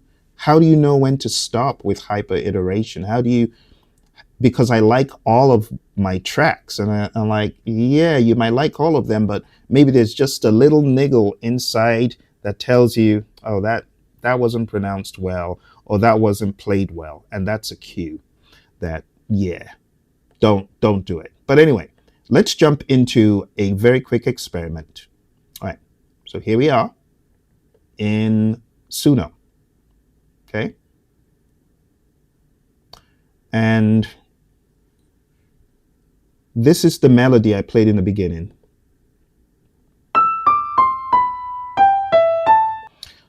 know when to stop with hyper iteration? How do you, because I like all of my tracks, and I'm like, yeah, you might like all of them, but maybe there's just a little niggle inside that tells you, oh, that wasn't pronounced well, or that wasn't played well, and that's a cue that, yeah, don't do it. But anyway, let's jump into a very quick experiment. All right, so here we are in Suno, okay? And this is the melody I played in the beginning.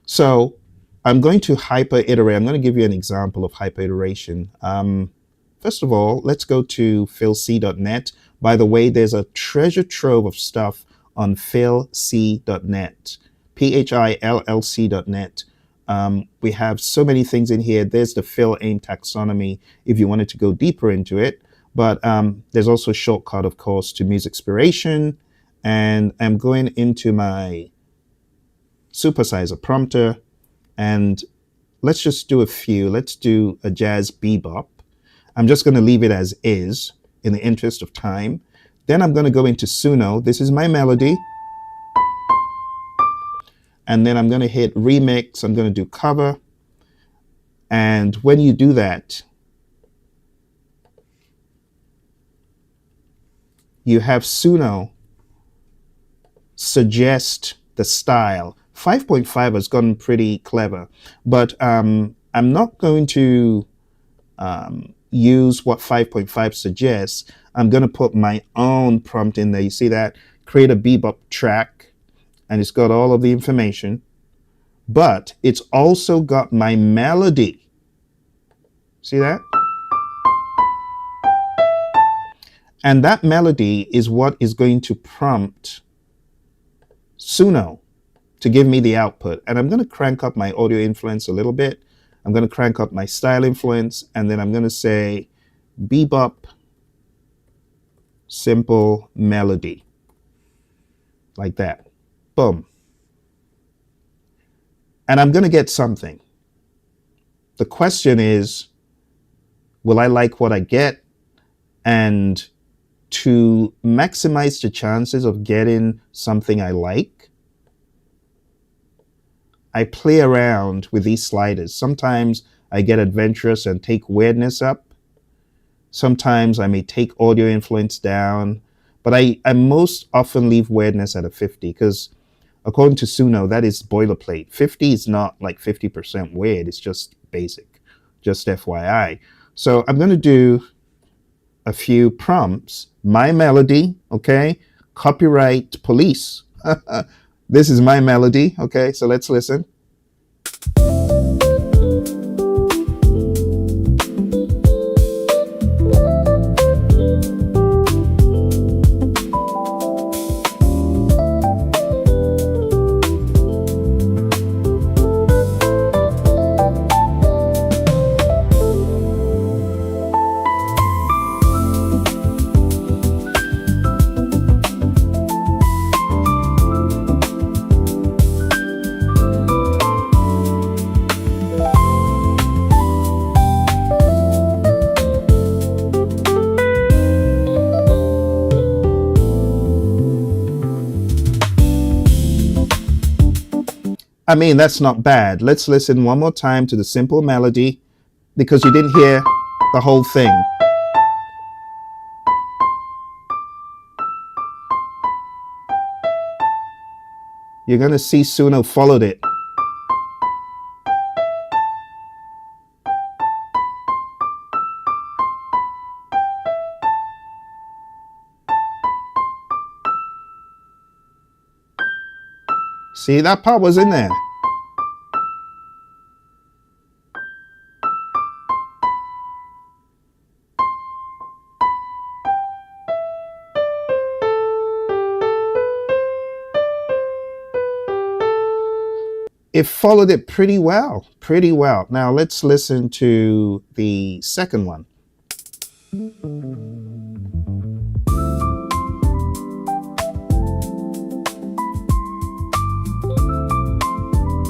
So I'm going to hyper iterate. I'm going to give you an example of hyper iteration. First of all, let's go to phillc.net. By the way, there's a treasure trove of stuff on phillc.net, phillc.net. We have so many things in here. There's the Phill AIM taxonomy if you wanted to go deeper into it. But there's also a shortcut, of course, to Musicspiration. And I'm going into my supersizer prompter. And let's just do a few. Let's do a jazz bebop. I'm just going to leave it as is in the interest of time. Then I'm going to go into Suno. This is my melody. And then I'm going to hit remix. I'm going to do cover. And when you do that, you have Suno suggest the style. 5.5 has gotten pretty clever, but I'm not going to use what 5.5 suggests. I'm going to put my own prompt in there. You see that? Create a bebop track, and it's got all of the information, but it's also got my melody. See that? And that melody is what is going to prompt Suno to give me the output. And I'm going to crank up my audio influence a little bit. I'm going to crank up my style influence, and then I'm going to say bebop simple melody, like that. Boom. And I'm going to get something. The question is, will I like what I get? And to maximize the chances of getting something I like, I play around with these sliders. Sometimes I get adventurous and take weirdness up. Sometimes I may take audio influence down, but I most often leave weirdness at a 50 because according to Suno, that is boilerplate. 50 is not like 50% weird. It's just basic, just FYI. So I'm going to do a few prompts. My melody, okay? Copyright police. This is my melody, okay? So let's listen. I mean, that's not bad. Let's listen one more time to the simple melody because you didn't hear the whole thing. You're going to see Suno followed it. See, that part was in there. It followed it pretty well, pretty well. Now let's listen to the second one.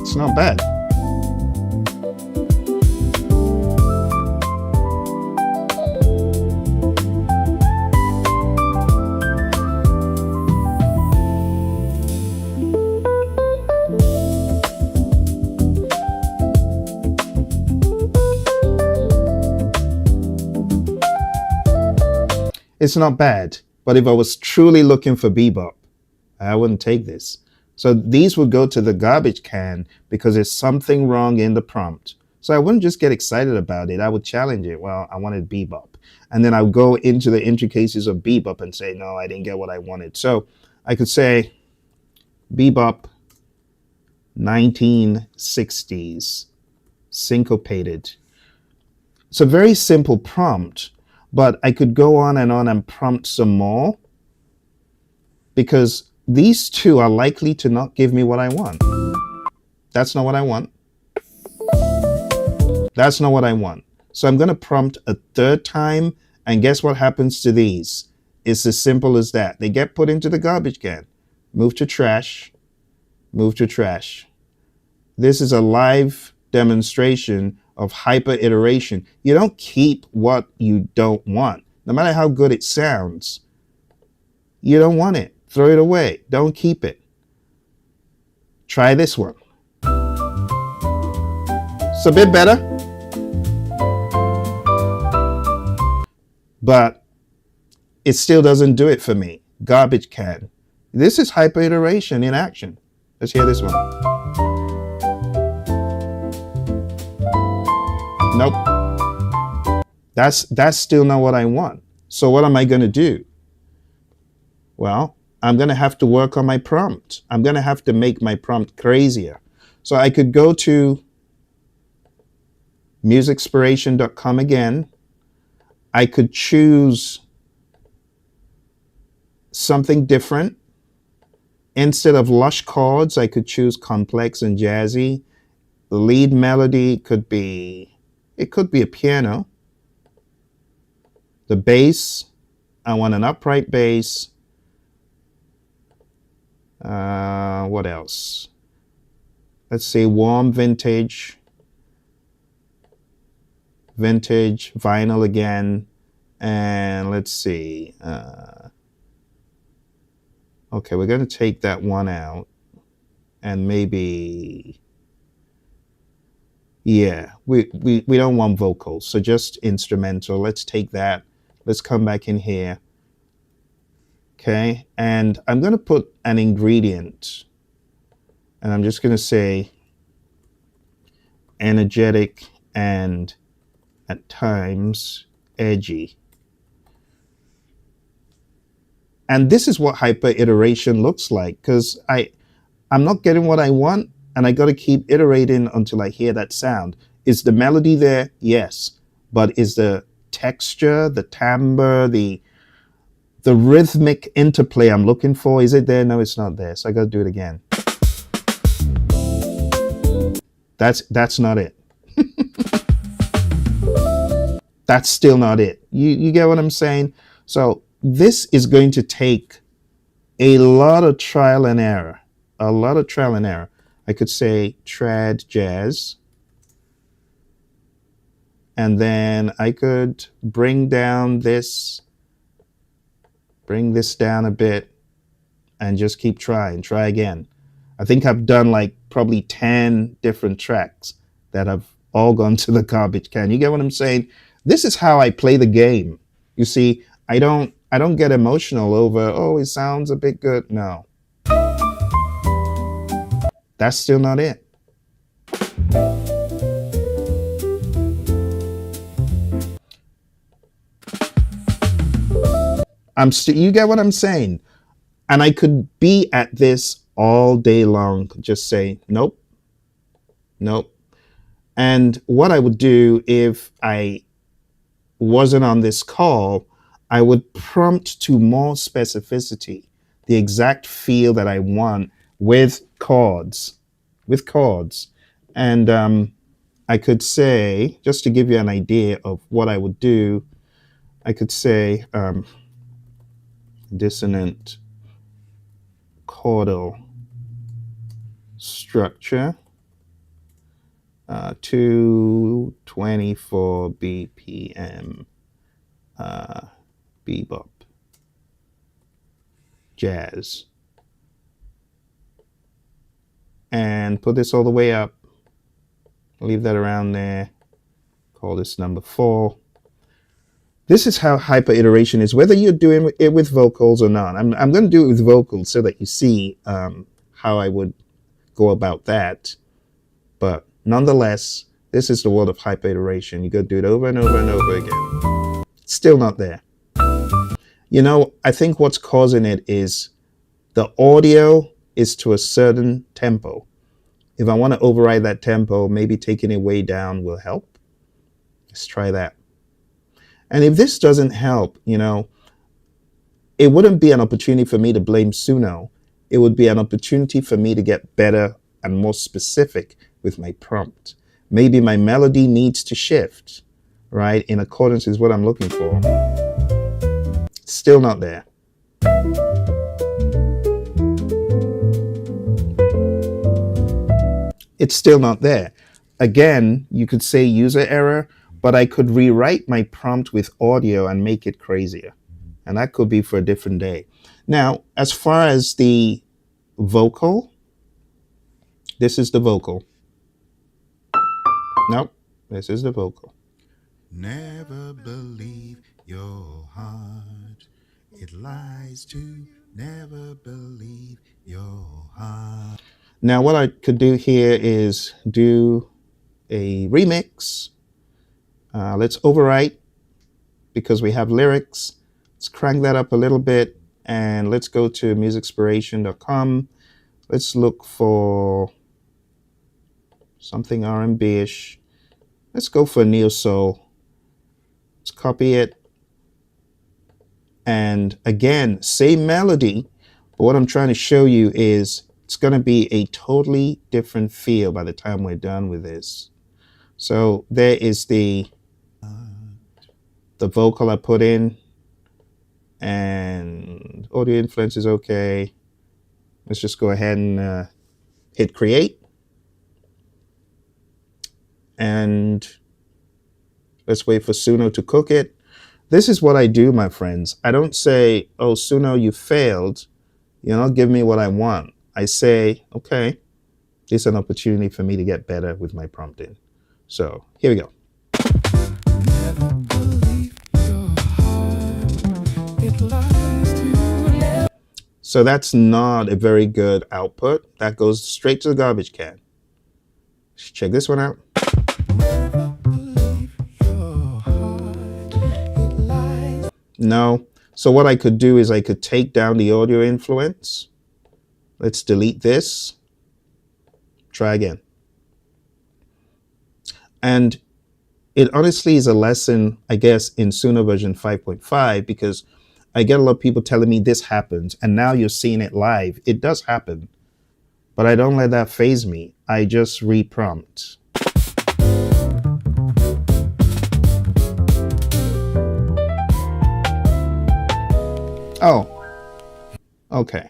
It's not bad. It's not bad, but if I was truly looking for bebop, I wouldn't take this. So these would go to the garbage can because there's something wrong in the prompt. So I wouldn't just get excited about it. I would challenge it. Well, I wanted bebop. And then I would go into the intricacies of bebop and say, no, I didn't get what I wanted. So I could say bebop 1960s syncopated. It's a very simple prompt, but I could go on and prompt some more because these two are likely to not give me what I want. That's not what I want. That's not what I want. So I'm going to prompt a third time, and guess what happens to these? It's as simple as that. They get put into the garbage can. Move to trash. Move to trash. This is a live demonstration of hyper iteration. You don't keep what you don't want. No matter how good it sounds, you don't want it. Throw it away. Don't keep it. Try this one. It's a bit better, but it still doesn't do it for me. Garbage can. This is hyper iteration in action. Let's hear this one. Nope. That's still not what I want. So what am I going to do? Well, I'm going to have to work on my prompt. I'm going to have to make my prompt crazier. So I could go to musicspiration.com again. I could choose something different. Instead of lush chords, I could choose complex and jazzy. The lead melody could be a piano. The bass, I want an upright bass. What else? Let's say warm vintage vinyl again. And let's see. Okay, we're going to take that one out. And maybe... Yeah, we don't want vocals, so just instrumental. Let's take that. Let's come back in here. Okay, and I'm going to put an ingredient. And I'm just going to say energetic and at times edgy. And this is what hyper iteration looks like, because I'm not getting what I want. And I got to keep iterating until I hear that sound. Is the melody there? Yes. But is the texture, the timbre, the rhythmic interplay I'm looking for, is it there? No, it's not there. So I got to do it again. That's not it. That's still not it. You get what I'm saying? So this is going to take a lot of trial and error. A lot of trial and error. I could say trad jazz. And then I could bring this down a bit and just keep trying, try again. I think I've done like probably 10 different tracks that have all gone to the garbage can. You get what I'm saying? This is how I play the game. You see, I don't get emotional over, oh, it sounds a bit good. No. That's still not it. You get what I'm saying? And I could be at this all day long, just say, nope, nope. And what I would do if I wasn't on this call, I would prompt to more specificity, the exact feel that I want with chords, And I could say, just to give you an idea of what I would do, I could say dissonant chordal structure, 224 BPM, bebop, jazz, and put this all the way up. Leave that around there. Call this number 4. This is how hyper iteration is, whether you're doing it with vocals or not. I'm going to do it with vocals so that you see how I would go about that. But nonetheless, this is the world of hyper iteration. You got to do it over and over and over again. Still not there. You know, I think what's causing it is the audio is to a certain tempo. If I want to override that tempo, maybe taking it way down will help. Let's try that. And if this doesn't help, you know, it wouldn't be an opportunity for me to blame Suno. It would be an opportunity for me to get better and more specific with my prompt. Maybe my melody needs to shift, right, in accordance with what I'm looking for. Still not there. It's still not there. Again, you could say user error, but I could rewrite my prompt with audio and make it crazier. And that could be for a different day. Now, as far as the vocal, this is the vocal. Nope, this is the vocal. Never believe your heart. It lies to never believe your heart. Now, what I could do here is do a remix. Let's overwrite because we have lyrics. Let's crank that up a little bit and let's go to musicspiration.com. Let's look for something R&B-ish. Let's go for neo soul. Let's copy it. And again, same melody, but what I'm trying to show you is it's going to be a totally different feel by the time we're done with this. So there is the vocal I put in, and audio influence is okay. Let's just go ahead and hit create. And let's wait for Suno to cook it. This is what I do, my friends. I don't say, oh, Suno, you failed. You're not giving me what I want. I say, okay, it's an opportunity for me to get better with my prompting. So here we go. Never believe your heart. It lies to you. Never So that's not a very good output. That goes straight to the garbage can. Let's check this one out. believe your heart. It lies. No. So what I could do is I could take down the audio influence. Let's delete this. Try again. And it honestly is a lesson, I guess, in Suno version 5.5, because I get a lot of people telling me this happens, and now you're seeing it live. It does happen, but I don't let that faze me. I just reprompt. Oh, okay.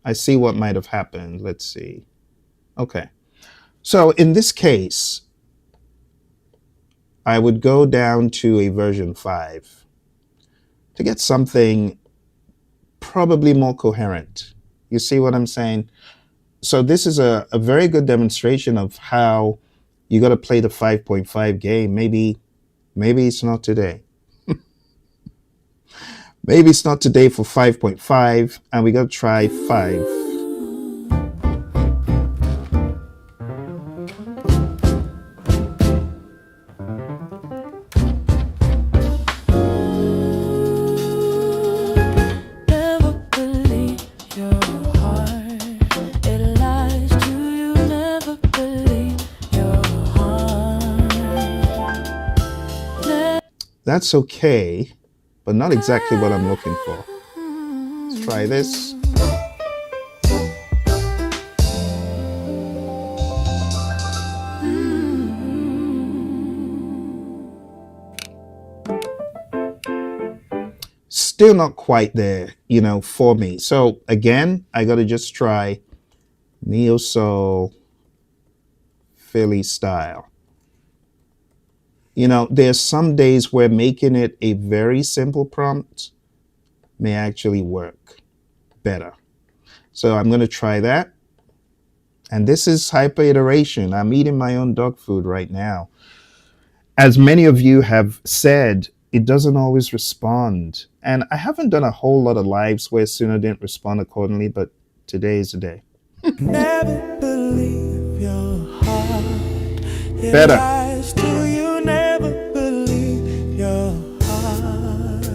I see what might have happened. Let's see. Okay. So in this case, I would go down to a version 5 to get something probably more coherent. You see what I'm saying? So this is a very good demonstration of how you got to play the 5.5 game. Maybe it's not today. Maybe it's not today for 5.5, and we got to try 5. Never believe your heart. It lies to you. Never believe your heart. That's okay, but not exactly what I'm looking for. Let's try this. Still not quite there, for me. So again, I got to just try neo soul Philly style. There's some days where making it a very simple prompt may actually work better. So I'm going to try that. And this is hyper iteration. I'm eating my own dog food right now. As many of you have said, it doesn't always respond. And I haven't done a whole lot of lives where Suno didn't respond accordingly, but today is the day. Never believe your heart. It Better. lies to you. Never believe your heart.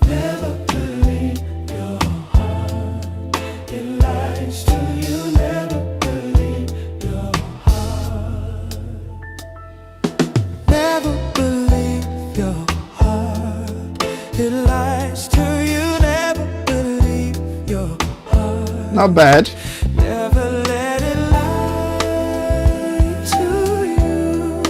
Never believe your heart. It lies to you. Never believe your heart. Never believe your heart. It lies to you. Never believe your heart. Not bad. Never let it lie to you.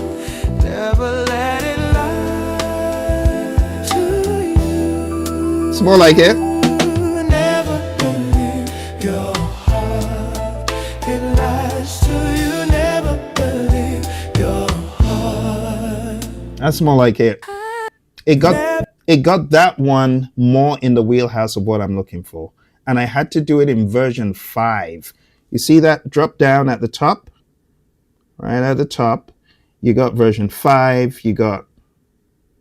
Never let it lie to you. It's more like it. Never believe your heart. It lies to you. Never believe your heart. That's more like it. It got that one more in the wheelhouse of what I'm looking for. And I had to do it in version 5. You see that drop down at the top? Right at the top. You got version 5, you got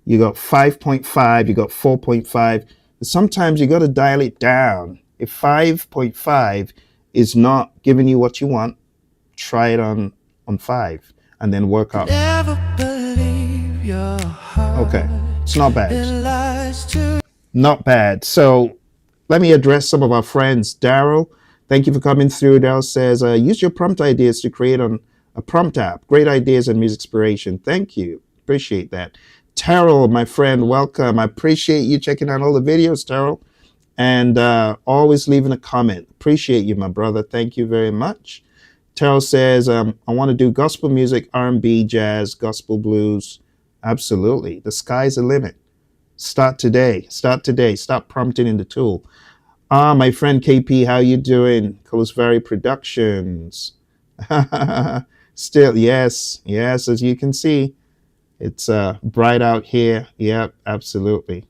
5.5, you got 4.5. Sometimes you got to dial it down. If 5.5 is not giving you what you want, try it on 5 and then work up. Never believe your heart. Okay, it's not It bad. lies to Not bad. So let me address some of our friends. Daryl, thank you for coming through. Daryl says, use your prompt ideas to create a prompt app. Great ideas and music inspiration. Thank you. Appreciate that. Terrell, my friend, welcome. I appreciate you checking out all the videos, Terrell, and always leaving a comment. Appreciate you, my brother. Thank you very much. Terrell says, I want to do gospel music, R&B, jazz, gospel blues. Absolutely. The sky's the limit. Start today. Start today. Stop prompting in the tool. My friend KP, how you doing? Valley Productions. Still, yes, as you can see, it's bright out here. Yep, absolutely.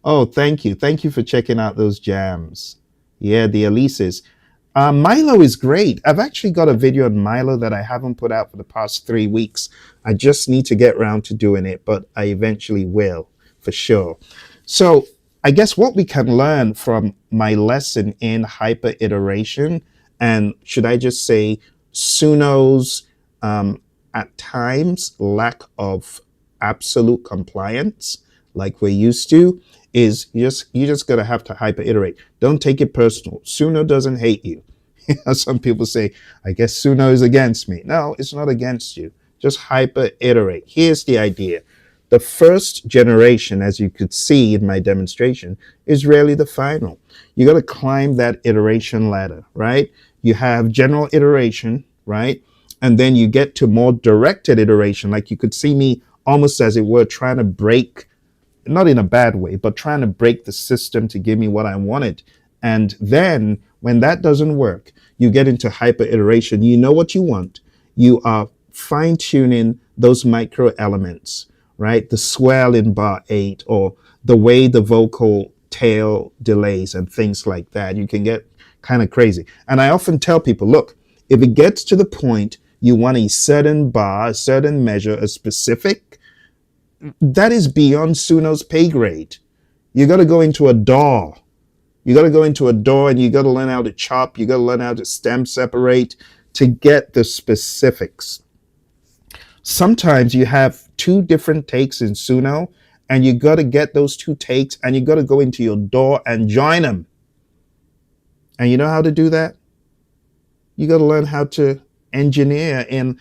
Oh, thank you. Thank you for checking out those jams. Yeah, the Elises. Milo is great. I've actually got a video on Milo that I haven't put out for the past 3 weeks. I just need to get around to doing it, but I eventually will, for sure. So I guess what we can learn from my lesson in hyper iteration, and should I just say Suno's at times lack of absolute compliance like we're used to, is you just gotta have to hyper iterate. Don't take it personal. Suno doesn't hate you. Some people say, I guess Suno is against me. No, it's not against you. Just hyper iterate. Here's the idea. The first generation, as you could see in my demonstration, is rarely the final. You got to climb that iteration ladder, right? You have general iteration, right? And then you get to more directed iteration. Like you could see me almost as it were trying to break, not in a bad way, but trying to break the system to give me what I wanted. And then when that doesn't work, you get into hyper iteration. You know what you want. You are fine tuning those micro elements, right? The swell in bar 8, or the way the vocal tail delays and things like that. You can get kind of crazy. And I often tell people, look, if it gets to the point you want a certain bar, a certain measure, a specific, that is beyond Suno's pay grade. You got to go into a DAW. You got to go into a DAW and you got to learn how to chop. You got to learn how to stem separate to get the specifics. Sometimes you have two different takes in Suno, and you got to get those two takes and you got to go into your DAW and join them. And you know how to do that? You got to learn how to engineer in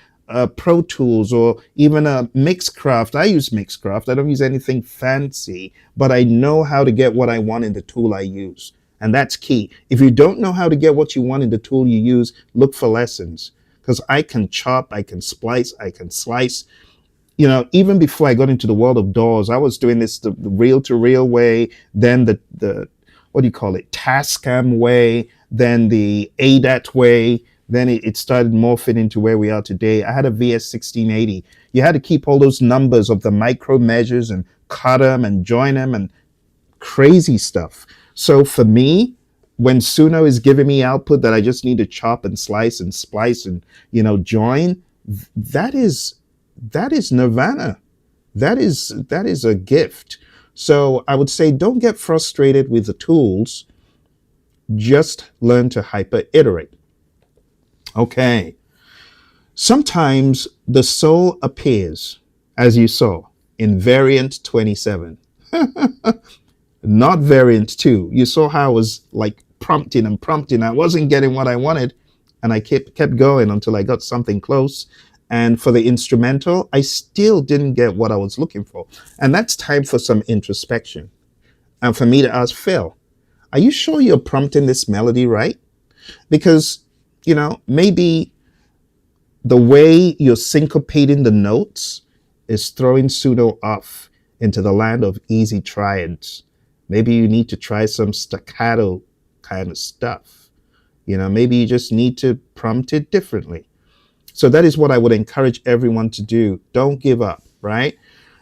Pro Tools or even a Mixcraft. I use Mixcraft. I don't use anything fancy, but I know how to get what I want in the tool I use. And that's key. If you don't know how to get what you want in the tool you use, look for lessons. Because I can chop, I can splice, I can slice. You know, even before I got into the world of DAWs, I was doing this the reel-to-reel way, then the what do you call it, Tascam way, then the ADAT way. Then it started morphing into where we are today. I had a VS1680. You had to keep all those numbers of the micro measures and cut them and join them and crazy stuff. So for me, when Suno is giving me output that I just need to chop and slice and splice and, you know, join, that is nirvana. That is a gift. So I would say don't get frustrated with the tools. Just learn to hyper iterate. Okay. Sometimes the soul appears, as you saw, in variant 27. Not variant 2. You saw how I was like prompting and prompting. I wasn't getting what I wanted, and I kept going until I got something close. And for the instrumental, I still didn't get what I was looking for. And that's time for some introspection. And for me to ask Phill, are you sure you're prompting this melody right? Because, you know, maybe the way you're syncopating the notes is throwing Suno off into the land of easy triads. Maybe you need to try some staccato kind of stuff. You know, maybe you just need to prompt it differently. So that is what I would encourage everyone to do. Don't give up, right?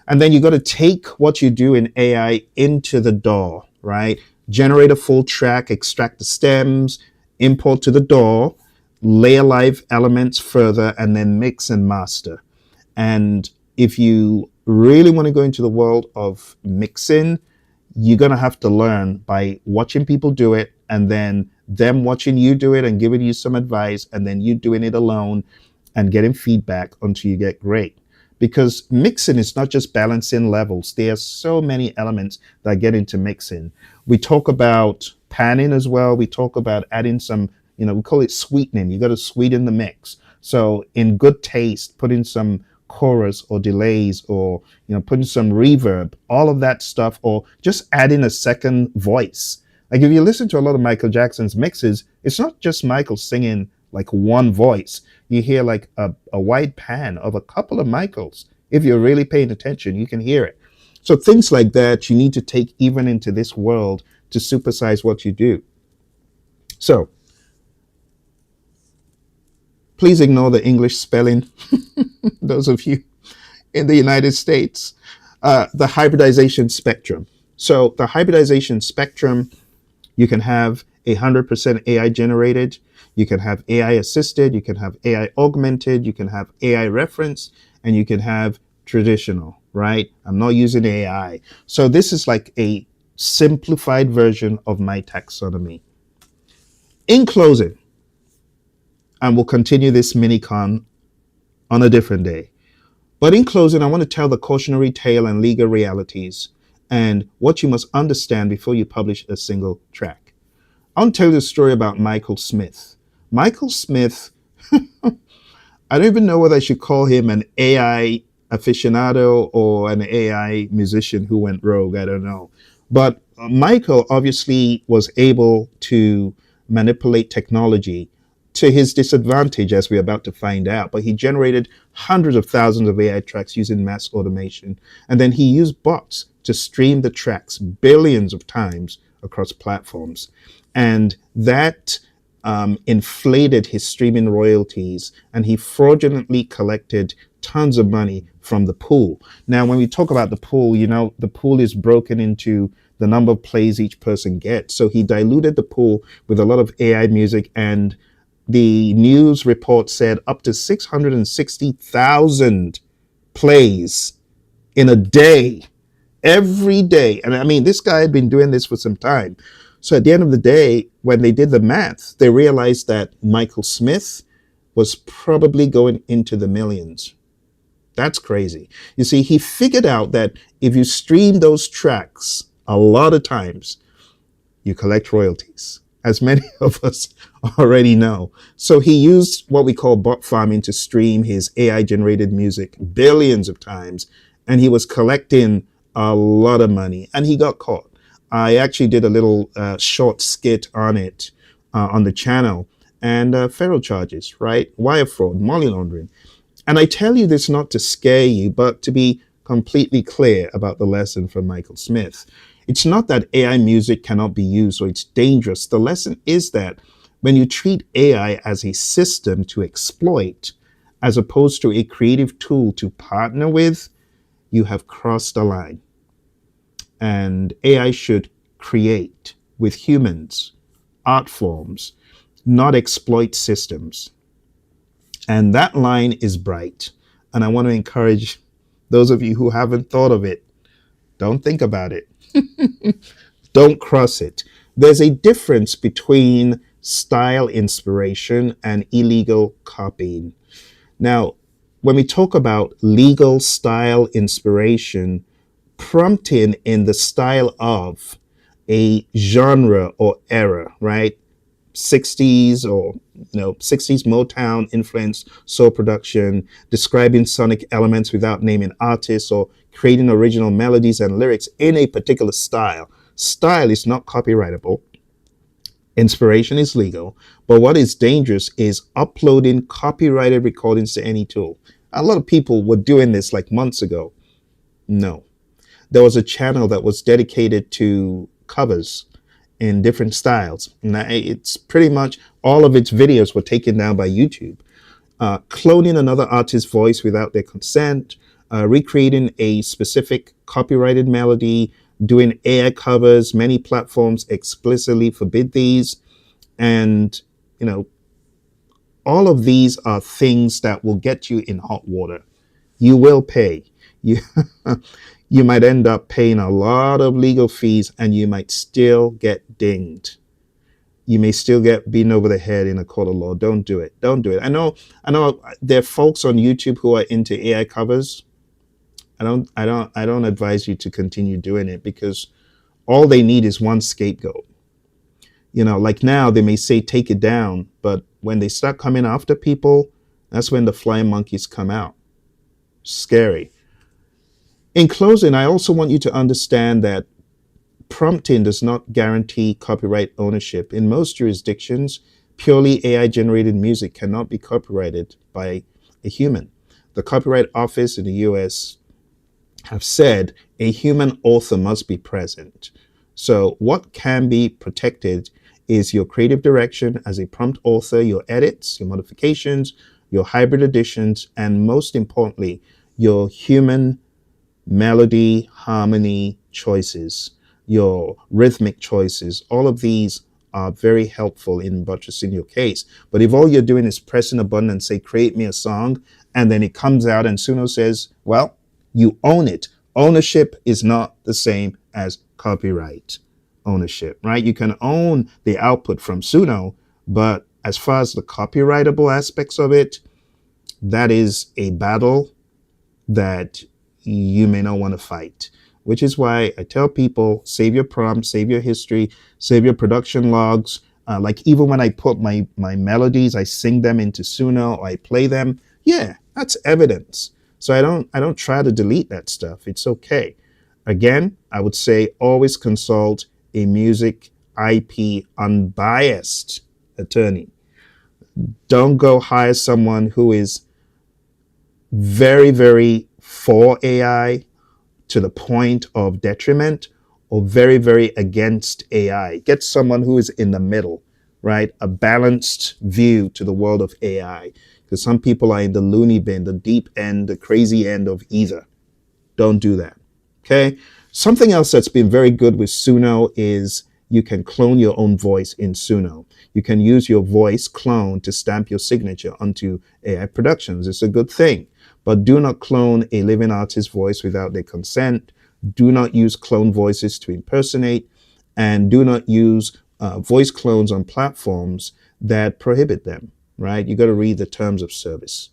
And then you got to take what you do in AI into the DAW, right? Generate a full track, extract the stems, import to the DAW, layer live elements further, and then mix and master. And if you really want to go into the world of mixing, you're going to have to learn by watching people do it, and then them watching you do it and giving you some advice, and then you doing it alone and getting feedback until you get great. Because mixing is not just balancing levels. There are so many elements that get into mixing. We talk about panning as well. We talk about adding some, you know, we call it sweetening. You got to sweeten the mix. So in good taste, put in some chorus or delays, or, you know, putting some reverb, all of that stuff, or just adding a second voice. Like if you listen to a lot of Michael Jackson's mixes, it's not just Michael singing like one voice. You hear like a wide pan of a couple of Michaels. If you're really paying attention, you can hear it. So things like that you need to take even into this world to supersize what you do. So please ignore the English spelling. Those of you in the United States, the hybridization spectrum. So the hybridization spectrum, you can have 100% AI generated, you can have AI assisted, you can have AI augmented, you can have AI reference, and you can have traditional, right? I'm not using AI. So this is like a simplified version of my taxonomy. In closing, and we'll continue this minicon on a different day. But in closing, I want to tell the cautionary tale and legal realities and what you must understand before you publish a single track. I want to tell you a story about Michael Smith. Michael Smith, I don't even know whether I should call him an AI aficionado or an AI musician who went rogue. I don't know. But Michael obviously was able to manipulate technology to his disadvantage, as we're about to find out. But he generated hundreds of thousands of AI tracks using mass automation. And then he used bots to stream the tracks billions of times across platforms. And that inflated his streaming royalties, and he fraudulently collected tons of money from the pool. Now, when we talk about the pool, you know, the pool is broken into the number of plays each person gets. So he diluted the pool with a lot of AI music, and the news report said up to 660,000 plays in a day, every day. And I mean, this guy had been doing this for some time. So at the end of the day, when they did the math, they realized that Michael Smith was probably going into the millions. That's crazy. You see, he figured out that if you stream those tracks a lot of times, you collect royalties, as many of us already know. So he used what we call bot farming to stream his AI generated music billions of times, and he was collecting a lot of money, and he got caught. I actually did a little short skit on it on the channel, and federal charges, right? Wire fraud, money laundering. And I tell you this not to scare you, but to be completely clear about the lesson from Michael Smith. It's not that AI music cannot be used or it's dangerous. The lesson is that when you treat AI as a system to exploit, as opposed to a creative tool to partner with, you have crossed the line. And AI should create with humans, art forms, not exploit systems. And that line is bright. And I want to encourage those of you who haven't thought of it, don't think about it. Don't cross it. There's a difference between style inspiration and illegal copying. Now, when we talk about legal style inspiration, prompting in the style of a genre or era, right? 60s or 60s Motown influenced soul production, describing sonic elements without naming artists, or creating original melodies and lyrics in a particular style. Style is not copyrightable. Inspiration is legal. But what is dangerous is uploading copyrighted recordings to any tool. A lot of people were doing this like months ago. No. There was a channel that was dedicated to covers in different styles. Now, it's pretty much all of its videos were taken down by YouTube. Cloning another artist's voice without their consent, recreating a specific copyrighted melody, doing AI covers. Many platforms explicitly forbid these. And, all of these are things that will get you in hot water. You will pay. You might end up paying a lot of legal fees, and you might still get dinged. You may still get beaten over the head in a court of law. Don't do it. Don't do it. I know there are folks on YouTube who are into AI covers. I don't advise you to continue doing it, because all they need is one scapegoat. Like now they may say take it down, but when they start coming after people, that's when the flying monkeys come out. Scary. In closing, I also want you to understand that prompting does not guarantee copyright ownership. In most jurisdictions, purely AI-generated music cannot be copyrighted by a human. The Copyright Office in the US have said a human author must be present. So what can be protected is your creative direction as a prompt author, your edits, your modifications, your hybrid editions, and most importantly, your human melody, harmony choices, your rhythmic choices. All of these are very helpful in buttressing your case. But if all you're doing is pressing a button and say, create me a song, and then it comes out and Suno says, well, you own it. Ownership is not the same as copyright ownership, right? You can own the output from Suno, but as far as the copyrightable aspects of it, that is a battle that you may not want to fight, which is why I tell people, save your prompts, save your history, save your production logs. Like even when I put my melodies, I sing them into Suno or I play them. Yeah, that's evidence. So I don't try to delete that stuff. It's okay. Again, I would say always consult a music IP unbiased attorney. Don't go hire someone who is very, very for AI to the point of detriment, or very, very against AI. Get someone who is in the middle, right? A balanced view to the world of AI. Because some people are in the loony bin, the deep end, the crazy end of either. Don't do that. Okay? Something else that's been very good with Suno is you can clone your own voice in Suno. You can use your voice clone to stamp your signature onto AI productions. It's a good thing. But do not clone a living artist's voice without their consent. Do not use clone voices to impersonate. And do not use voice clones on platforms that prohibit them, right? You got to read the terms of service.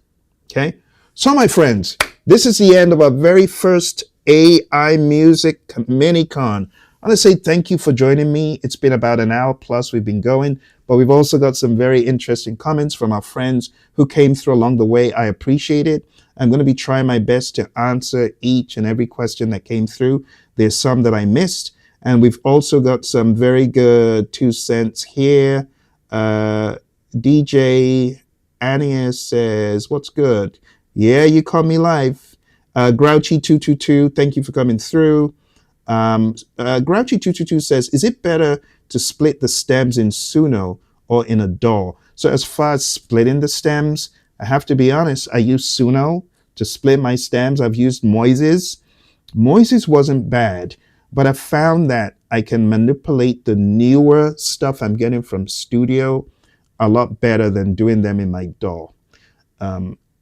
Okay? So, my friends, this is the end of our very first AI Music Minicon. I want to say thank you for joining me. It's been about an hour plus we've been going, but we've also got some very interesting comments from our friends who came through along the way. I appreciate it. I'm going to be trying my best to answer each and every question that came through. There's some that I missed, and we've also got some very good 2 cents here. DJ Anias says, what's good? Yeah, you caught me live. Grouchy222, thank you for coming through. Grouchy222 says, is it better to split the stems in Suno or in a DAW? So as far as splitting the stems, I have to be honest, I use Suno to split my stems. I've used Moises. Moises wasn't bad, but I found that I can manipulate the newer stuff I'm getting from Studio a lot better than doing them in my DAW.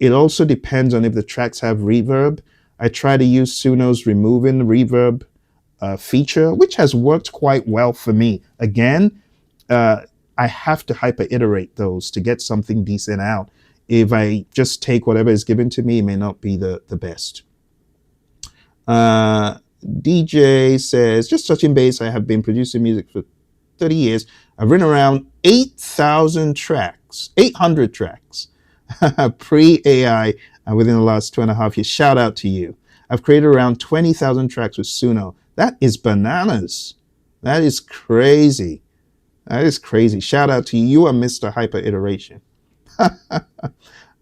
It also depends on if the tracks have reverb. I try to use Suno's removing reverb feature, which has worked quite well for me. Again, I have to hyper iterate those to get something decent out. If I just take whatever is given to me, it may not be the best. DJ says, just touching base, I have been producing music for 30 years. I've written around 8,000 tracks, 800 tracks, pre-AI within the last 2.5 years. Shout out to you. I've created around 20,000 tracks with Suno. That is bananas. That is crazy. That is crazy. Shout out to you. You are Mr. Hyper Iteration.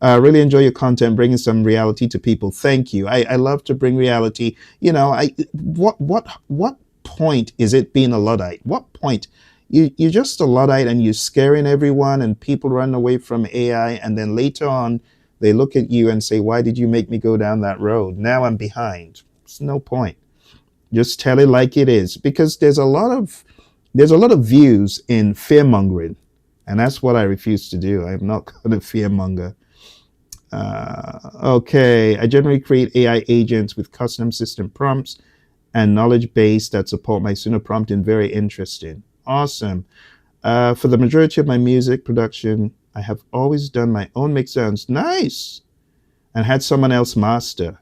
Really enjoy your content, bringing some reality to people. Thank you. I love to bring reality. You know, what point is it being a Luddite? What point? You're just a Luddite and you're scaring everyone and people run away from AI, and then later on they look at you and say, why did you make me go down that road? Now I'm behind. It's no point. Just tell it like it is, because there's a lot of views in fear mongering, and that's what I refuse to do. I'm not going to fear monger. Okay, I generally create AI agents with custom system prompts and knowledge base that support my Suno prompting. Very interesting. Awesome. For the majority of my music production, I have always done my own mix sounds. Nice. And had someone else master.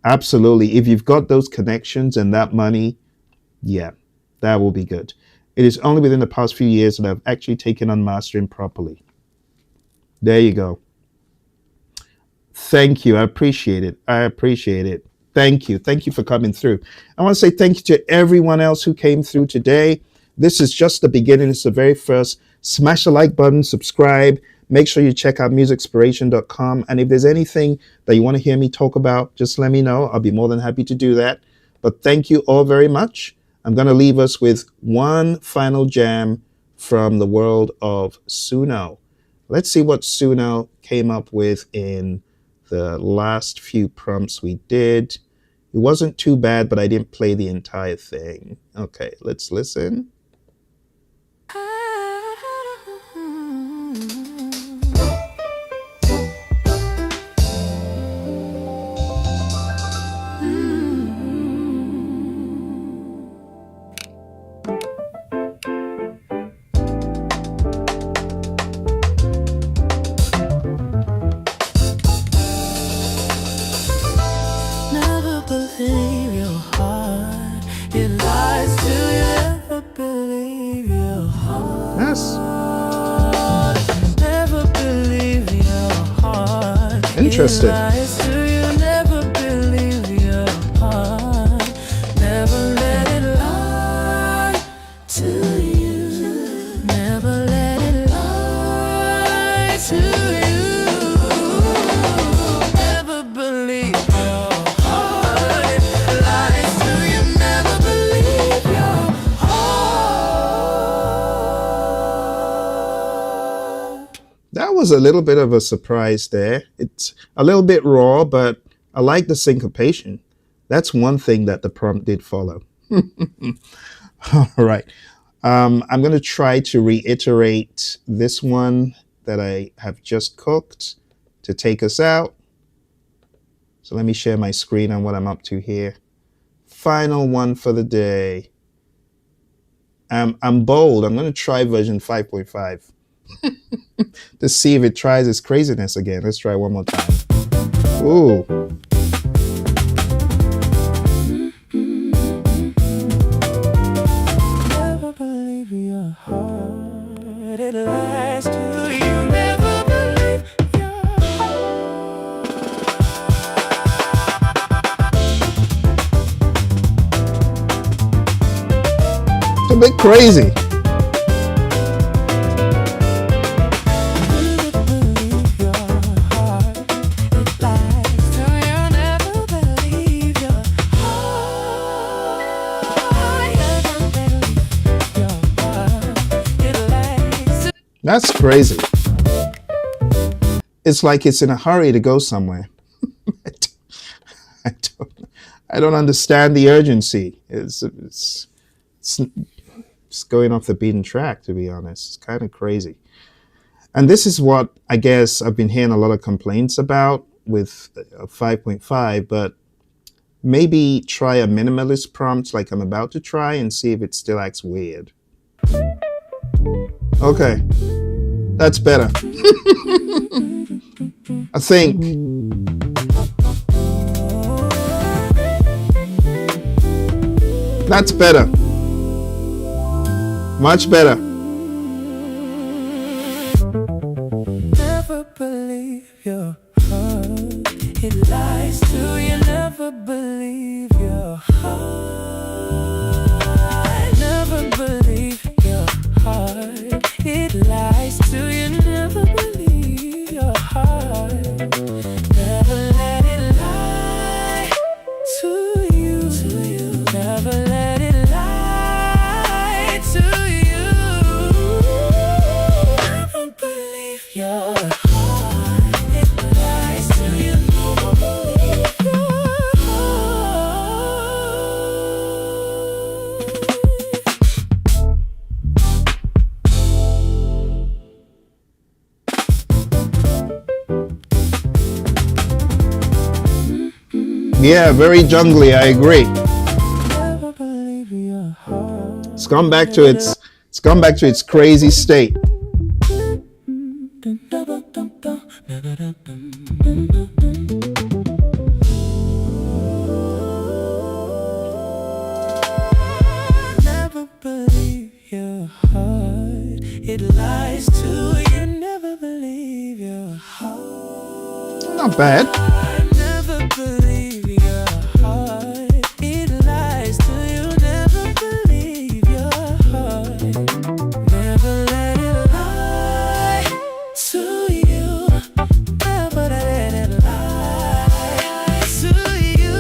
Absolutely. If you've got those connections and that money, yeah, that will be good. It is only within the past few years that I've actually taken on mastering properly. There you go. Thank you. I appreciate it. I appreciate it. Thank you. Thank you for coming through. I want to say thank you to everyone else who came through today. This is just the beginning. It's the very first. Smash the like button, subscribe. Make sure you check out musicspiration.com. And if there's anything that you want to hear me talk about, just let me know. I'll be more than happy to do that. But thank you all very much. I'm going to leave us with one final jam from the world of Suno. Let's see what Suno came up with in the last few prompts we did. It wasn't too bad, but I didn't play the entire thing. Okay, let's listen. Interesting. That was a little bit of a surprise there. It's a little bit raw, but I like the syncopation. That's one thing that the prompt did follow. All right. I'm going to try to reiterate this one that I have just cooked to take us out. So let me share my screen on what I'm up to here. Final one for the day. I'm bold. I'm going to try version 5.5 to see if it tries its craziness again. Let's try one more time. Ooh. Never believe your heart, it lies to you. Never believe your heart. It's a bit crazy. That's crazy. It's like it's in a hurry to go somewhere. I don't understand the urgency. It's going off the beaten track, to be honest. It's kind of crazy. And this is what I guess I've been hearing a lot of complaints about with 5.5, but maybe try a minimalist prompt like I'm about to try and see if it still acts weird. Okay, that's better. I think. That's better. Much better. Never believe your heart, it lies to you. Never believe your heart. Never believe your heart, it lies to you. Never believe your heart. Never let it lie to you. Never let it lie to you. Never believe your heart, it lies to you. Never believe your Yeah, very jungly, I agree. never believe your heart. It's gone back to its crazy state. Never believe your heart, it lies to you. Never believe your heart. Not bad. Never believe your heart, it lies to you. Never believe your heart. Never let it lie to you. Never let it lie to you.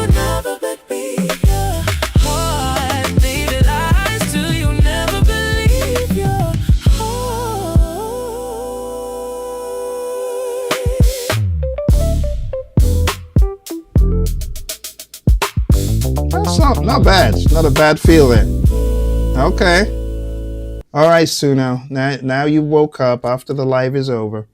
Never believe your heart, baby, lies to you. Never believe your That's not bad. Not a bad feeling. Okay. All right, Suno. Now you woke up after the live is over.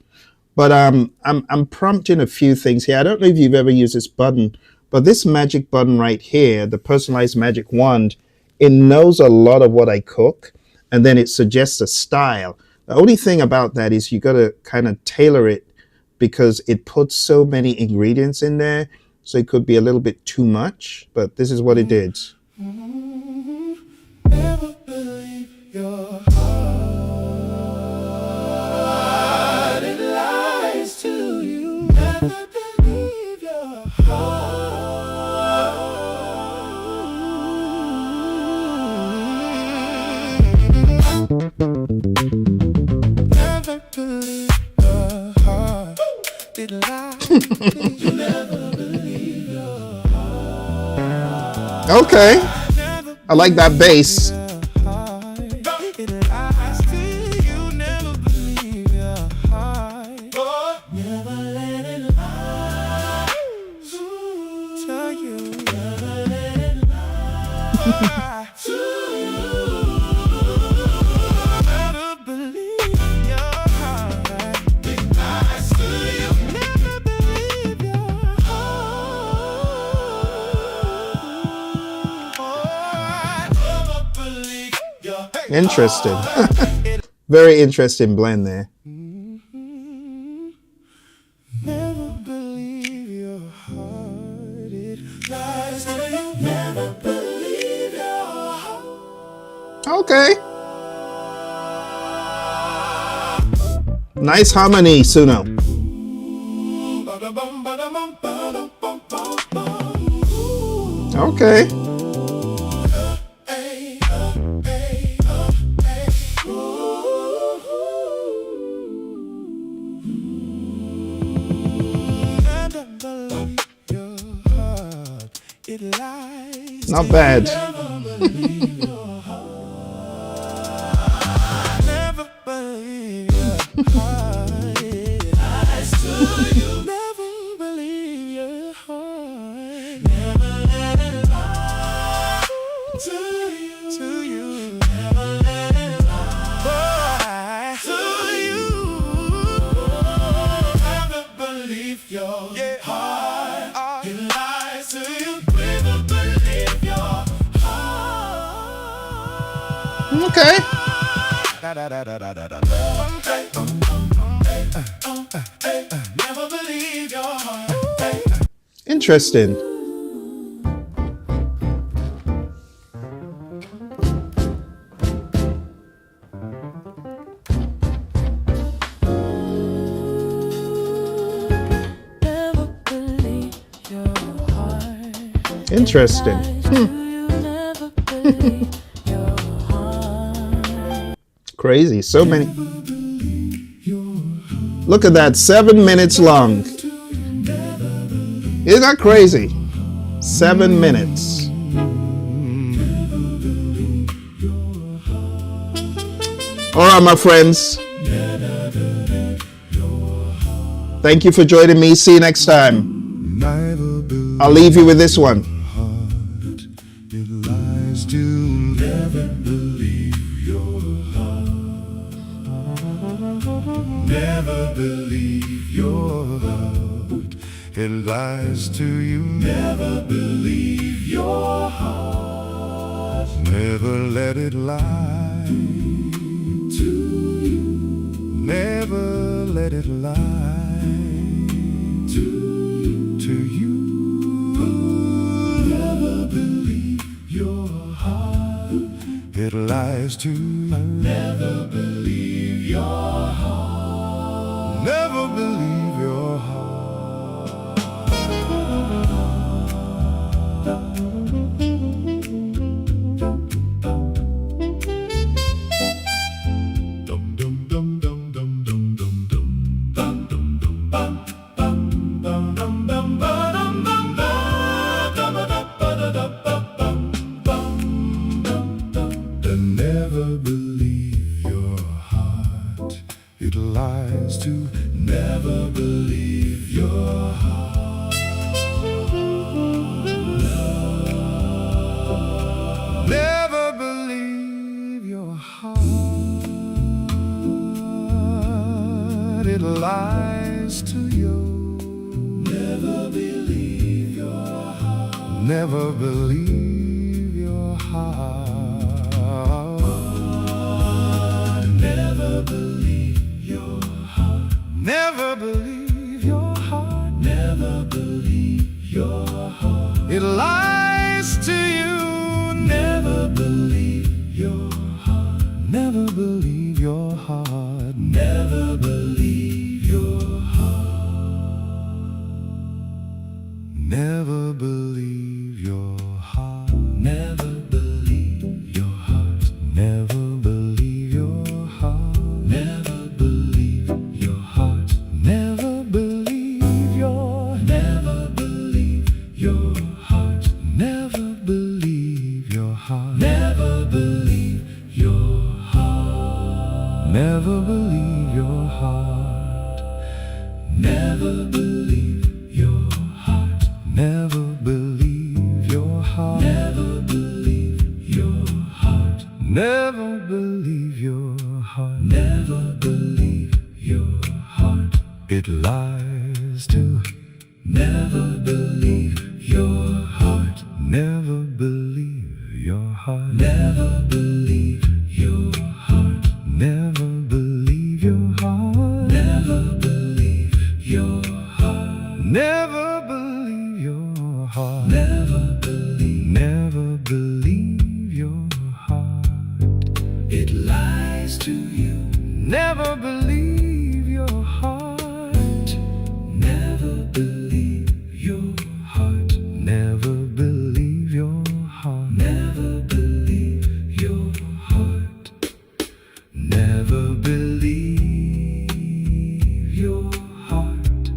But I'm prompting a few things here. I don't know if you've ever used this button, but this magic button right here, the personalized magic wand, it knows a lot of what I cook, and then it suggests a style. The only thing about that is you got to kind of tailor it because it puts so many ingredients in there, so it could be a little bit too much, but this is what it did. never believe your heart, it lies to you. Never believe your heart. Never believe your heart, it lies to you. Never believe your heart. Okay. I like that bass. Never believe your heart. It lies to you. Never believe your heart. Never believe your heart. Interesting. Very interesting blend there. Never believe your heart. It lies to you. Never believe your heart. Okay. Nice harmony, Suno. Okay. Never believe your heart. It lies. Not bad. Never believe your heart. Never believe your heart. It lies to you. Never believe your heart. Never let it lie to you. To you. Never let it lie to you. Never believe your heart. It lies to you. Never believe your heart. Okay. Never believe your heart. Interesting. Never believe your heart. Interesting. Never believe your heart. Crazy. So many. Look at that. 7 minutes long. Isn't that crazy? 7 minutes. All right, my friends. Thank you for joining me. See you next time. I'll leave you with this one. It lies to never believe your heart. Never believe your heart. It lies to you. Never believe your heart. Never let it lie to you. Never let it lie to you. Never believe your heart. It lies to you. Never believe your heart. Never believe your heart. Dum dum dum dum dum dum dum dum dum dum dum bum bum bum bum bum bum bum never believe your heart. It lies to never believe your heart. Never believe your heart. It lies to you. Never believe your heart. Never believe your heart. Never believe your heart. Never believe your heart. Never believe your heart. It lies to you. Never believe your heart. Never believe your heart. Never believe your heart. Never believe your heart. Never believe your heart. Never believe your heart. Never believe your heart. Never believe your. Never believe your heart. Never believe. Never believe your heart. Never believe your heart. Never believe your heart. Never believe your heart. Never believe your heart. Never believe your heart. Never believe your heart. It lies to you. Never believe your heart. Never believe your heart. Never believe your heart. Never believe your heart. Never believe your heart.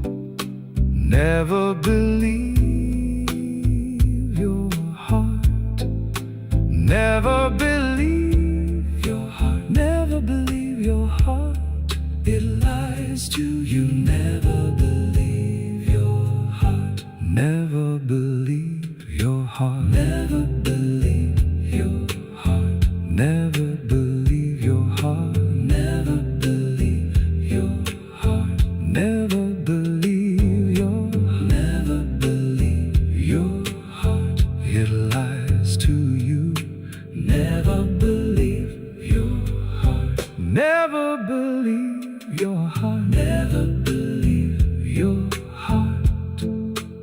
Never believe your heart. Never believe your heart. Never believe your heart. It lies to you. Never believe your heart. Never believe your heart. Never believe your heart. Never believe your heart. Never believe your heart. Never believe your. Never believe your heart. It lies to you. Never believe your heart. Never believe your heart. Never believe your heart.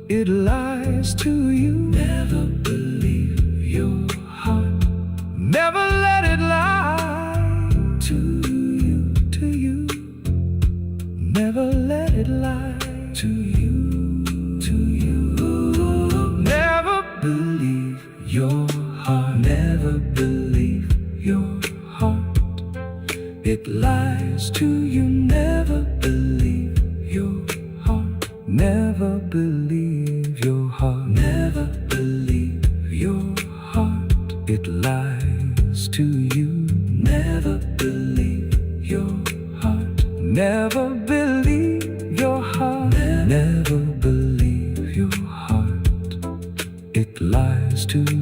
It lies to you. Never believe your heart. Never let it lie to you, to you. Never let it lie to you, to you. Never believe your heart. Never believe your heart. It lies to you. Never believe your heart. Never believe your heart. Never believe your heart. It lies to you. Never believe your heart. Never believe your heart. Never believe your heart. It lies to you.